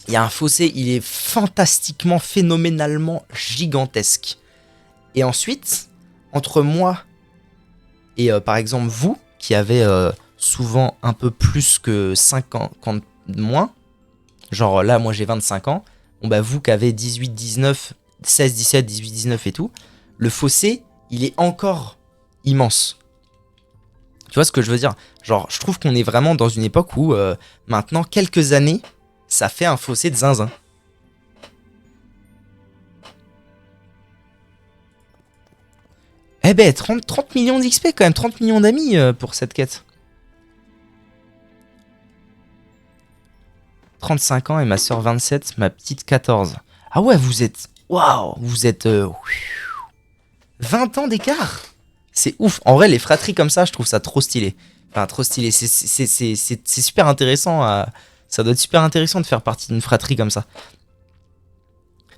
il y a un fossé, il est fantastiquement, phénoménalement gigantesque. Et ensuite, entre moi et par exemple vous, qui avez souvent un peu plus que 5 ans de moins, genre là moi j'ai 25 ans, bon bah vous qui avez 18, 19, 16, 17, 18, 19 et tout, le fossé, il est encore immense. Tu vois ce que je veux dire? Genre, je trouve qu'on est vraiment dans une époque où maintenant, quelques années, ça fait un fossé de zinzin. Eh ben, 30 millions d'XP quand même, 30 millions d'amis pour cette quête. 35 ans et ma soeur 27, ma petite 14. Ah ouais, vous êtes... Waouh, vous êtes... 20 ans d'écart. C'est ouf. En vrai, les fratries comme ça, je trouve ça trop stylé. Enfin, trop stylé. C'est super intéressant. Ça doit être super intéressant de faire partie d'une fratrie comme ça.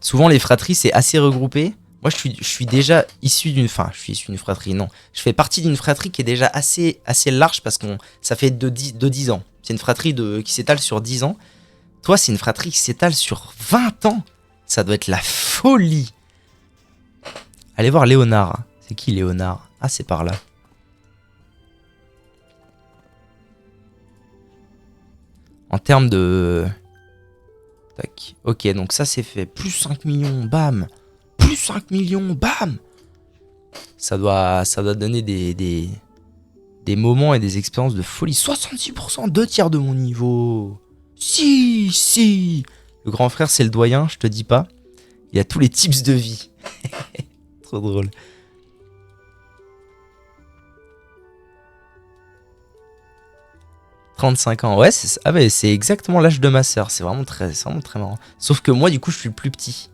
Souvent, les fratries, c'est assez regroupé. Moi, je suis déjà issu d'une... Enfin, je suis issu d'une fratrie, non. Je fais partie d'une fratrie qui est déjà assez large parce que ça fait de 10 ans. C'est une fratrie qui s'étale sur 10 ans. Toi, c'est une fratrie qui s'étale sur 20 ans. Ça doit être la folie. Allez voir Léonard. C'est qui Léonard? Ah, c'est par là. En termes de... Tac. Ok, donc ça c'est fait. Plus 5 millions, bam. Plus 5 millions, bam. Ça doit donner des moments et des expériences de folie. 66%, 2 tiers de mon niveau. Si. Le grand frère, c'est le doyen, je te dis pas. Il a tous les tips de vie. Trop drôle. 35 ans. Ouais, ah ouais, c'est exactement l'âge de ma sœur. C'est vraiment très marrant. Sauf que moi, du coup, je suis le plus petit.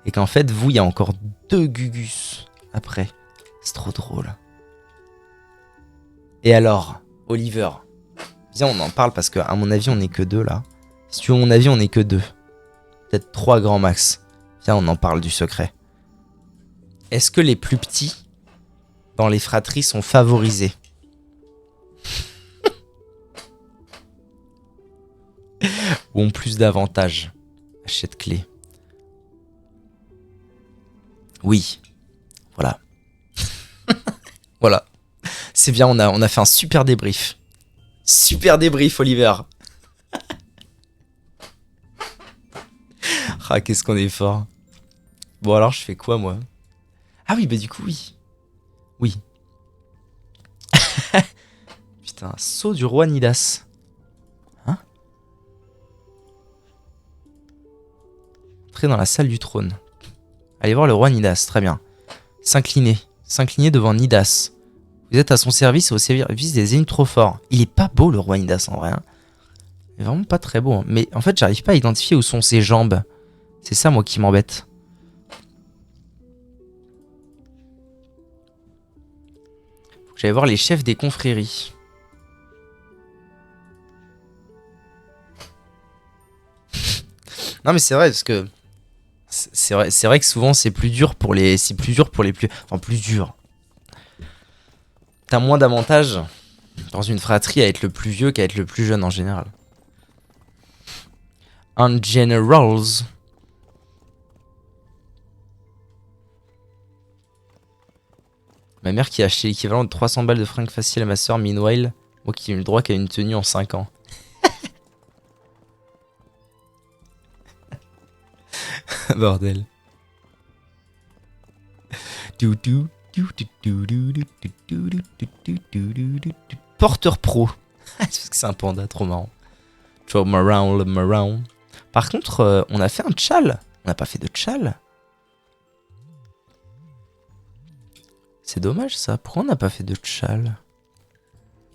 Et qu'en fait, vous, il y a encore 2 Gugus après. C'est trop drôle. Et alors, Oliver, viens, on en parle parce qu'à mon avis, on n'est que 2 là. Si tu veux mon avis, on n'est que 2. Peut-être 3 grands max. Viens, on en parle du secret. Est-ce que les plus petits dans les fratries sont favorisés? Ou ont plus d'avantages? Achète clé. Oui. Voilà. Voilà. C'est bien, on a fait un super débrief. Super débrief, Oliver. Ah, qu'est-ce qu'on est fort. Bon, alors, je fais quoi, moi? Ah oui, bah du coup, oui. Oui. Putain, saut du roi Nidas. Hein? Entrer dans la salle du trône. Allez voir le roi Nidas, très bien. S'incliner. S'incliner devant Nidas. Vous êtes à son service et au service des ennemis trop forts. Il est pas beau, le roi Nidas, en vrai. Hein. Il est vraiment pas très beau. Hein. Mais en fait, j'arrive pas à identifier où sont ses jambes. C'est ça, moi, qui m'embête. Faut que j'aille voir les chefs des confréries. Non, mais c'est vrai, parce que... C'est vrai que souvent, c'est plus dur pour les... C'est plus dur pour les plus... Enfin, plus dur. T'as moins d'avantages dans une fratrie à être le plus vieux qu'à être le plus jeune en général. En generals. Ma mère qui a acheté l'équivalent de 300 balles de fringues faciles à ma soeur, meanwhile, moi qui ai eu le droit qu'à une tenue en 5 ans. Bordel. Porteur pro. Parce que c'est un panda, trop marrant. Marround. Par contre, on a fait un tchal. On n'a pas fait de tchal. C'est dommage ça. Pourquoi on n'a pas fait de tchal?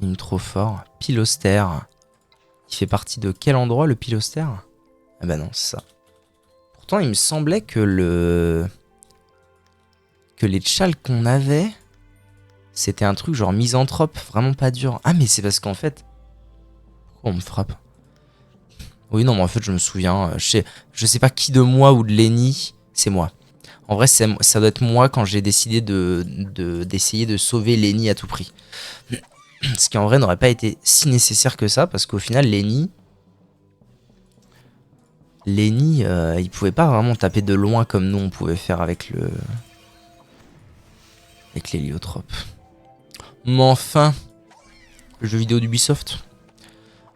Il est trop fort. Pilostère. Il fait partie de quel endroit le pilostère? Ah bah non, c'est ça. Pourtant, il me semblait que les tchals qu'on avait, c'était un truc genre misanthrope, vraiment pas dur. Ah mais c'est parce qu'en fait... Pourquoi on me frappe? Oui non mais en fait je me souviens, je sais pas qui de moi ou de Lenny, c'est moi. En vrai ça doit être moi quand j'ai décidé d'essayer de sauver Lenny à tout prix. Ce qui en vrai n'aurait pas été si nécessaire que ça, parce qu'au final Lenny, il pouvait pas vraiment taper de loin comme nous on pouvait faire avec l'héliotrope. Mais enfin, le jeu vidéo d'Ubisoft.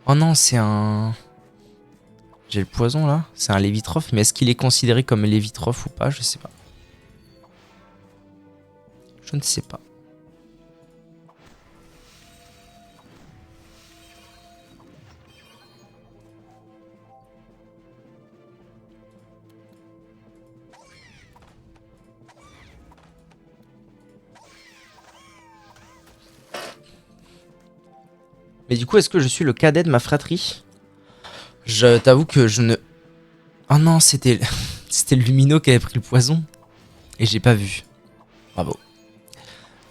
Oh non, c'est un... J'ai le poison là. C'est un Lévitrophe, mais est-ce qu'il est considéré comme Lévitrophe ou pas? Je sais pas. Je ne sais pas. Mais du coup, est-ce que je suis le cadet de ma fratrie? Je t'avoue que je ne... Oh non, c'était le Lumino qui avait pris le poison. Et j'ai pas vu. Bravo.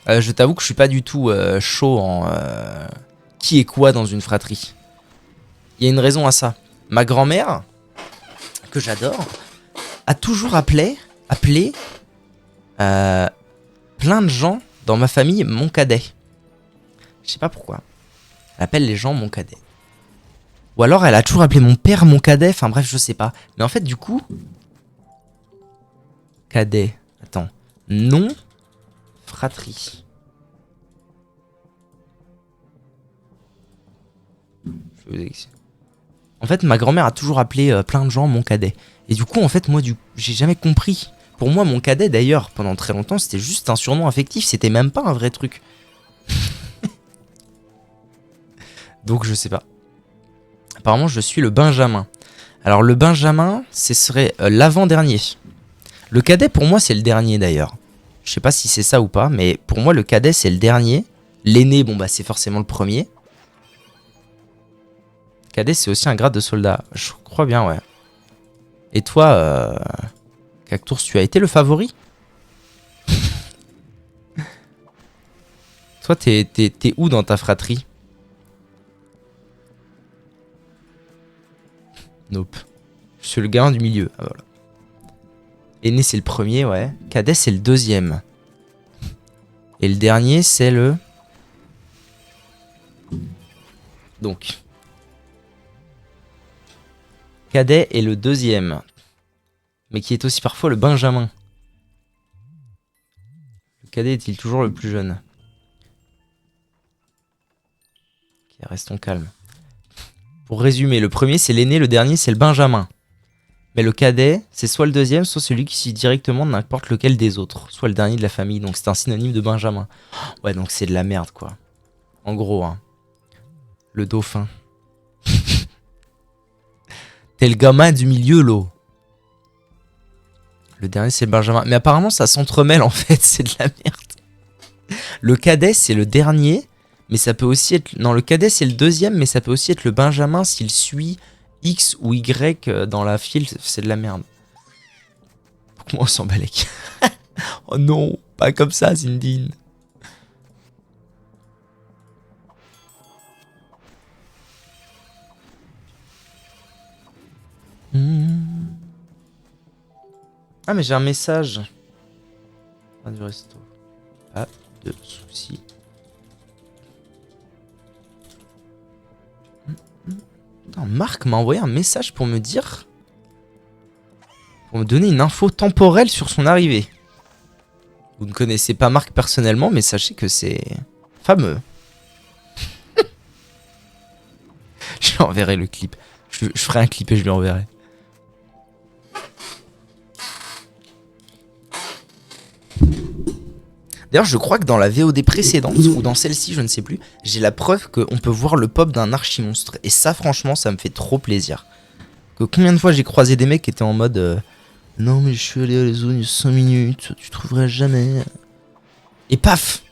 Je t'avoue que je suis pas du tout chaud en... qui est quoi dans une fratrie. Il y a une raison à ça. Ma grand-mère, que j'adore, a toujours appelé plein de gens dans ma famille mon cadet. Je sais pas pourquoi. Elle appelle les gens mon cadet. Ou alors elle a toujours appelé mon père mon cadet. Enfin bref, je sais pas. Mais en fait, du coup... Cadet. Attends. Non. Fratrie. En fait, ma grand-mère a toujours appelé plein de gens mon cadet. Et du coup, en fait, moi, j'ai jamais compris. Pour moi, mon cadet, d'ailleurs, pendant très longtemps, c'était juste un surnom affectif. C'était même pas un vrai truc. Donc, je sais pas. Apparemment, je suis le Benjamin. Alors, le Benjamin, ce serait l'avant-dernier. Le cadet, pour moi, c'est le dernier, d'ailleurs. Je sais pas si c'est ça ou pas, mais pour moi, le cadet, c'est le dernier. L'aîné, bon, bah, c'est forcément le premier. Cadet, c'est aussi un grade de soldat. Je crois bien, ouais. Et toi, Cactours, tu as été le favori? Toi, t'es où dans ta fratrie? Nope. Je suis le gamin du milieu. Ah, voilà. Aîné, c'est le premier, ouais. Cadet, c'est le deuxième. Et le dernier, c'est le... Donc. Cadet est le deuxième. Mais qui est aussi parfois le benjamin. Le cadet est-il toujours le plus jeune? Ok, restons calmes. Pour résumer, le premier c'est l'aîné, le dernier c'est le benjamin. Mais le cadet, c'est soit le deuxième, soit celui qui suit directement n'importe lequel des autres. Soit le dernier de la famille, donc c'est un synonyme de benjamin. Ouais, donc c'est de la merde, quoi. En gros, hein. Le dauphin. T'es le gamin du milieu, l'eau. Le dernier, c'est le benjamin. Mais apparemment, ça s'entremêle, en fait. C'est de la merde. Le cadet, c'est le dernier. Mais ça peut aussi être... Non, le cadet, c'est le deuxième. Mais ça peut aussi être le benjamin s'il suit X ou Y dans la file. C'est de la merde. Pourquoi on s'en balèque? Oh non, pas comme ça, Zindine. Ah, mais j'ai un message. Pas du resto. Pas de soucis. Putain, Marc m'a envoyé un message pour me dire... Pour me donner une info temporelle sur son arrivée. Vous ne connaissez pas Marc personnellement, mais sachez que c'est fameux. Je lui enverrai le clip. Je ferai un clip et je lui enverrai. D'ailleurs, je crois que dans la VOD précédente, ou dans celle-ci, je ne sais plus, j'ai la preuve qu'on peut voir le pop d'un archimonstre. Et ça, franchement, ça me fait trop plaisir. Que combien de fois j'ai croisé des mecs qui étaient en mode non, mais je suis allé à la zone il y a 5 minutes, tu trouveras jamais. Et paf,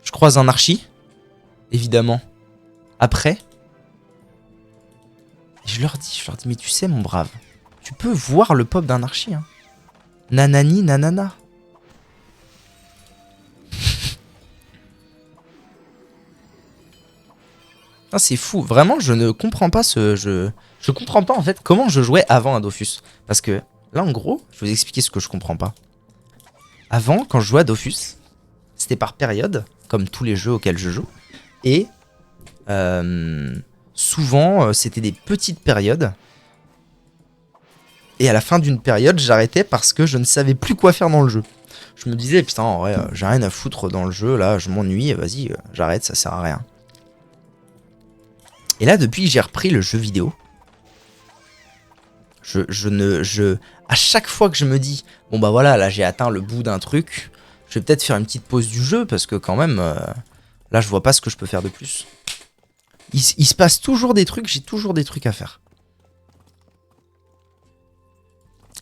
je croise un archi, évidemment. Après, je leur dis, mais tu sais, mon brave, tu peux voir le pop d'un archi. Hein. Nanani, nanana. Ah, c'est fou, vraiment je ne comprends pas je comprends pas en fait comment je jouais avant à Dofus. Parce que là en gros, je vais vous expliquer ce que je comprends pas. Avant, quand je jouais à Dofus, c'était par période, comme tous les jeux auxquels je joue. Et souvent c'était des petites périodes. Et à la fin d'une période, j'arrêtais parce que je ne savais plus quoi faire dans le jeu. Je me disais, putain, en vrai, j'ai rien à foutre dans le jeu, là, je m'ennuie, vas-y, j'arrête, ça sert à rien. Et là, depuis que j'ai repris le jeu vidéo, à chaque fois que je me dis, bon bah voilà, là j'ai atteint le bout d'un truc, je vais peut-être faire une petite pause du jeu parce que quand même, là je vois pas ce que je peux faire de plus. Il se passe toujours des trucs, j'ai toujours des trucs à faire.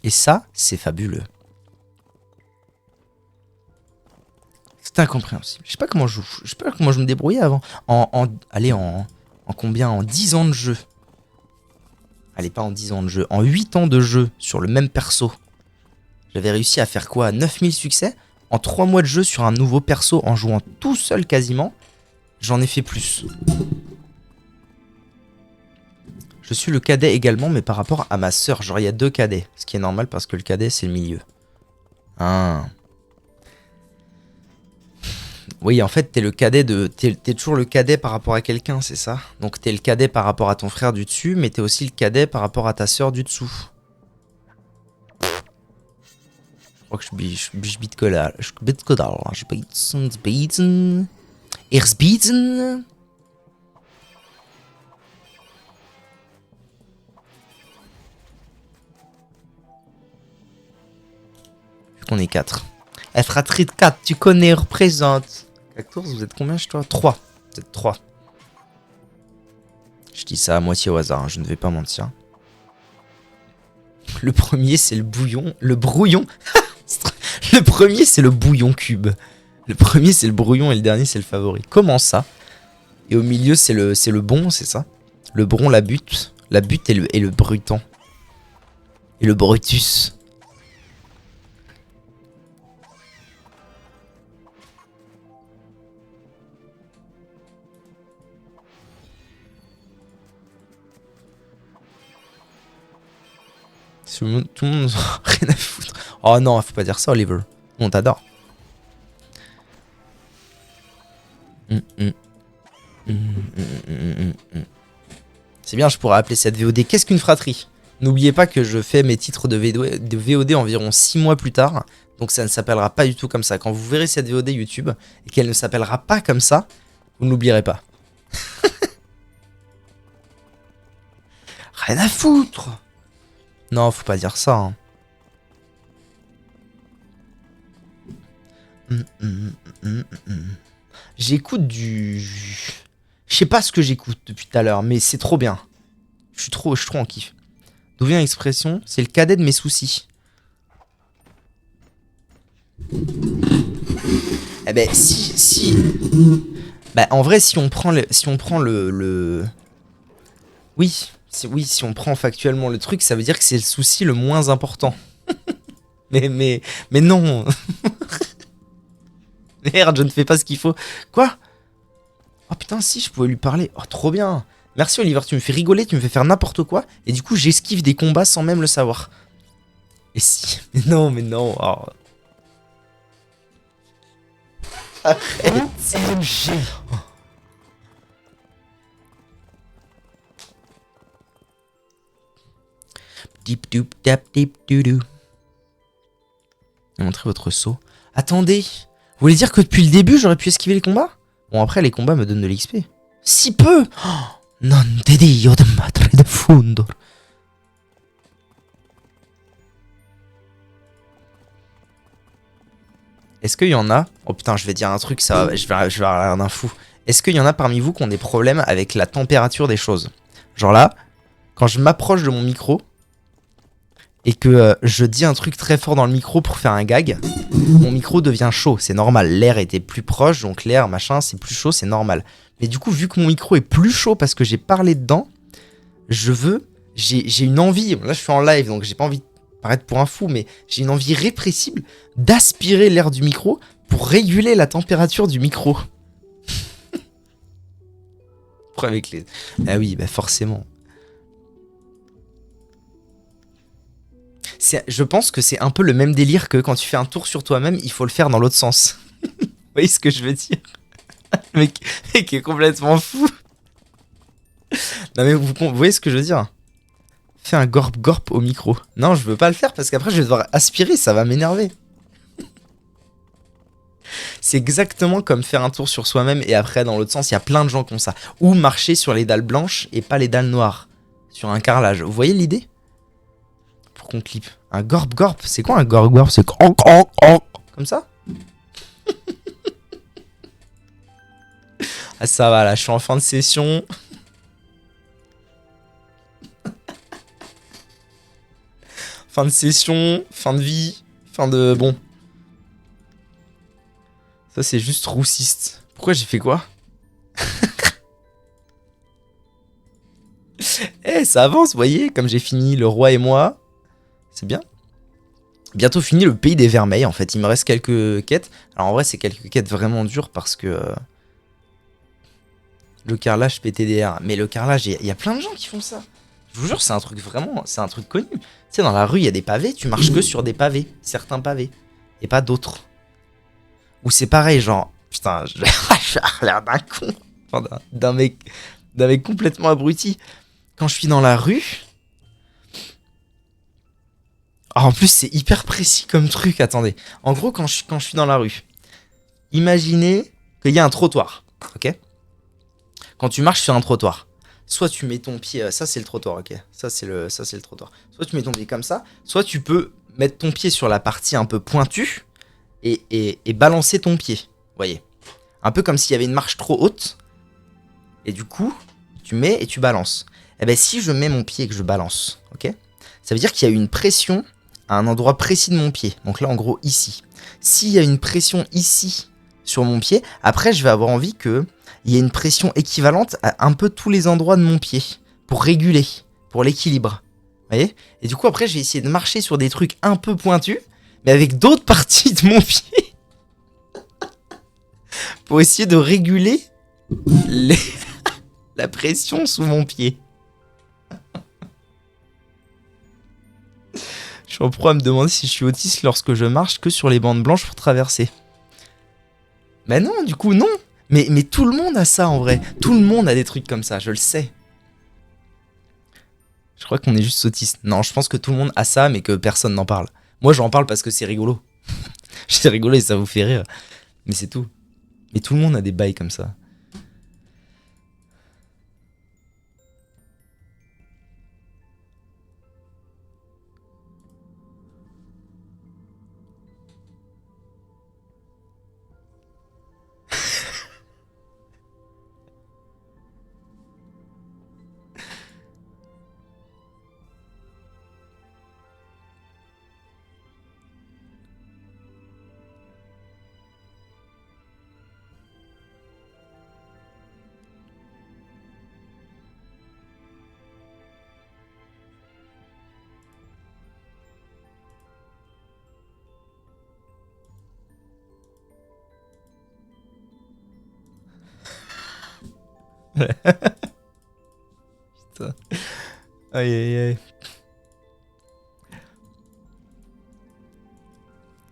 Et ça, c'est fabuleux. C'est incompréhensible. Je sais pas comment je me débrouillais avant. Allez, en combien? En 10 ans de jeu. Allez, pas en 10 ans de jeu. En 8 ans de jeu sur le même perso. J'avais réussi à faire quoi? 9000 succès? En 3 mois de jeu sur un nouveau perso en jouant tout seul quasiment. J'en ai fait plus. Je suis le cadet également, mais par rapport à ma sœur. Genre, il y a 2 cadets. Ce qui est normal parce que le cadet, c'est le milieu. Ah. Oui, en fait, t'es le cadet de... T'es toujours le cadet par rapport à quelqu'un, c'est ça? Donc t'es le cadet par rapport à ton frère du dessus, mais t'es aussi le cadet par rapport à ta sœur du dessous. Je crois que je bite que là. Je bite que là. Je bite. Ersbieten. On est 4. Elle fratrie de 4, tu connais, représente. Cactours, vous êtes combien chez toi? 3. Vous êtes 3. Je dis ça à moitié au hasard, hein, je ne vais pas mentir. Le premier, c'est le bouillon. Le brouillon. Le premier, c'est le bouillon cube. Le premier, c'est le brouillon et le dernier, c'est le favori. Comment ça? Et au milieu, c'est le bon, c'est ça? Le bron, la butte et le brutant. Et le Brutus. Tout le monde rien à foutre. Oh non, faut pas dire ça, Oliver. On t'adore. C'est bien, je pourrais appeler cette VOD. Qu'est-ce qu'une fratrie? N'oubliez pas que je fais mes titres de VOD environ 6 mois plus tard. Donc ça ne s'appellera pas du tout comme ça. Quand vous verrez cette VOD YouTube et qu'elle ne s'appellera pas comme ça, vous ne l'oublierez pas. Rien à foutre. Non, faut pas dire ça. J'écoute du... Je sais pas ce que j'écoute depuis tout à l'heure, mais c'est trop bien. Je suis trop en kiff. D'où vient l'expression? C'est le cadet de mes soucis. Eh ben, si... Bah, en vrai, si on prend le... Oui, si on prend factuellement le truc, ça veut dire que c'est le souci le moins important. mais non. Merde, je ne fais pas ce qu'il faut. Quoi? Oh putain, si, je pouvais lui parler. Oh, trop bien. Merci Oliver, tu me fais rigoler, tu me fais faire n'importe quoi. Et du coup, j'esquive des combats sans même le savoir. Et si... Mais non. Oh. Arrête. OMG. Oh. Deep doop tap deep doodoo. Montrez votre saut. Attendez. Vous voulez dire que depuis le début, j'aurais pu esquiver les combats? Bon, après, les combats me donnent de l'XP. Si peu! Non te dico de madre de fundor. Est-ce qu'il y en a... Oh putain, je vais dire un truc, ça, je vais avoir l'air d'un fou. Est-ce qu'il y en a parmi vous qui ont des problèmes avec la température des choses? Genre là, quand je m'approche de mon micro et que je dis un truc très fort dans le micro pour faire un gag, mon micro devient chaud, c'est normal. L'air était plus proche, donc l'air, machin, c'est plus chaud, c'est normal. Mais du coup, vu que mon micro est plus chaud parce que j'ai parlé dedans, j'ai une envie, là je suis en live, donc j'ai pas envie de paraître pour un fou, mais j'ai une envie répressible d'aspirer l'air du micro pour réguler la température du micro. Avec les... Ah oui, bah forcément. Je pense que c'est un peu le même délire que quand tu fais un tour sur toi-même, il faut le faire dans l'autre sens. Vous voyez ce que je veux dire? Le mec est complètement fou. Non mais vous voyez ce que je veux dire? Fais un gorp au micro. Non, je veux pas le faire parce qu'après je vais devoir aspirer, ça va m'énerver. C'est exactement comme faire un tour sur soi-même et après dans l'autre sens, il y a plein de gens qui ont ça. Ou marcher sur les dalles blanches et pas les dalles noires. Sur un carrelage. Vous voyez l'idée? Pour qu'on clip. Un gorp. C'est quoi un gorp? C'est comme ça? Ah ça va là, je suis en fin de session. Fin de session, fin de vie, fin de... Bon. Ça c'est juste roussiste. Pourquoi j'ai fait quoi? Eh, ça avance, vous voyez, comme j'ai fini Le Roi et moi. C'est bien. Bientôt fini le Pays des Vermeils, en fait. Il me reste quelques quêtes. Alors en vrai, c'est quelques quêtes vraiment dures parce que... le carrelage PTDR. Mais le carrelage, il y a plein de gens qui font ça. Je vous jure, c'est un truc vraiment... C'est un truc connu. Tu sais, dans la rue, il y a des pavés. Tu marches que sur des pavés. Certains pavés. Et pas d'autres. Ou c'est pareil, genre... Putain, j'ai l'air d'un con. Enfin, d'un mec complètement abruti. Quand je suis dans la rue... Ah, en plus, c'est hyper précis comme truc. Attendez. En gros, quand je suis dans la rue, imaginez qu'il y a un trottoir. Ok? Quand tu marches sur un trottoir, soit tu mets ton pied... ça, c'est le trottoir, ok? Ça, c'est le trottoir. Soit tu mets ton pied comme ça, soit tu peux mettre ton pied sur la partie un peu pointue et balancer ton pied. Vous voyez? Un peu comme s'il y avait une marche trop haute. Et du coup, tu mets et tu balances. Eh ben, si je mets mon pied et que je balance, ok? Ça veut dire qu'il y a une pression à un endroit précis de mon pied. Donc là, en gros, ici. S'il y a une pression ici sur mon pied. Après, je vais avoir envie qu'il y ait une pression équivalente à un peu tous les endroits de mon pied pour réguler, pour l'équilibre. Vous voyez? Et du coup, après, je vais essayer de marcher sur des trucs un peu pointus, mais avec d'autres parties de mon pied pour essayer de réguler la pression sous mon pied. Je suis en proie à me demander si je suis autiste lorsque je marche que sur les bandes blanches pour traverser. Bah non, du coup, non. Mais tout le monde a ça en vrai. Tout le monde a des trucs comme ça, je le sais. Je crois qu'on est juste autiste. Non, je pense que tout le monde a ça, mais que personne n'en parle. Moi, j'en parle parce que c'est rigolo. C'est rigolo et ça vous fait rire. Mais c'est tout. Mais tout le monde a des bails comme ça. Putain. Aïe aïe aïe.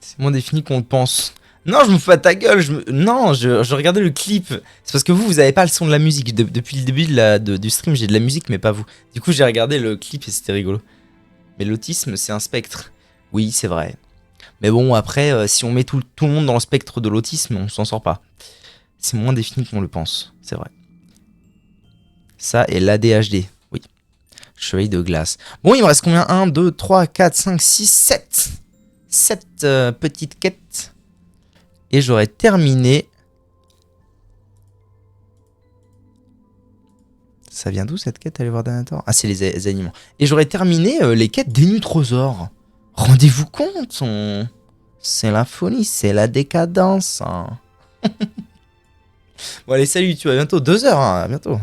C'est moins défini qu'on le pense. Non, je me fous à ta gueule. Non, je regardais le clip. C'est parce que vous avez pas le son de la musique. Depuis le début du stream, j'ai de la musique, mais pas vous. Du coup, j'ai regardé le clip et c'était rigolo. Mais l'autisme, c'est un spectre. Oui, c'est vrai. Mais bon, après, si on met tout le monde dans le spectre de l'autisme, on s'en sort pas. C'est moins défini qu'on le pense, c'est vrai. Ça et l'ADHD, oui. Chevalier de glace. Bon, il me reste combien? 1, 2, 3, 4, 5, 6, 7. 7 petites quêtes. Et j'aurais terminé... Ça vient d'où cette quête? Allez voir Danator. Ah, c'est les animaux. Et j'aurais terminé les quêtes des Nutrosaures. Rendez-vous compte, c'est la folie, c'est la décadence. Hein. Bon allez, salut, tu vas bientôt 2 heures, hein, à bientôt.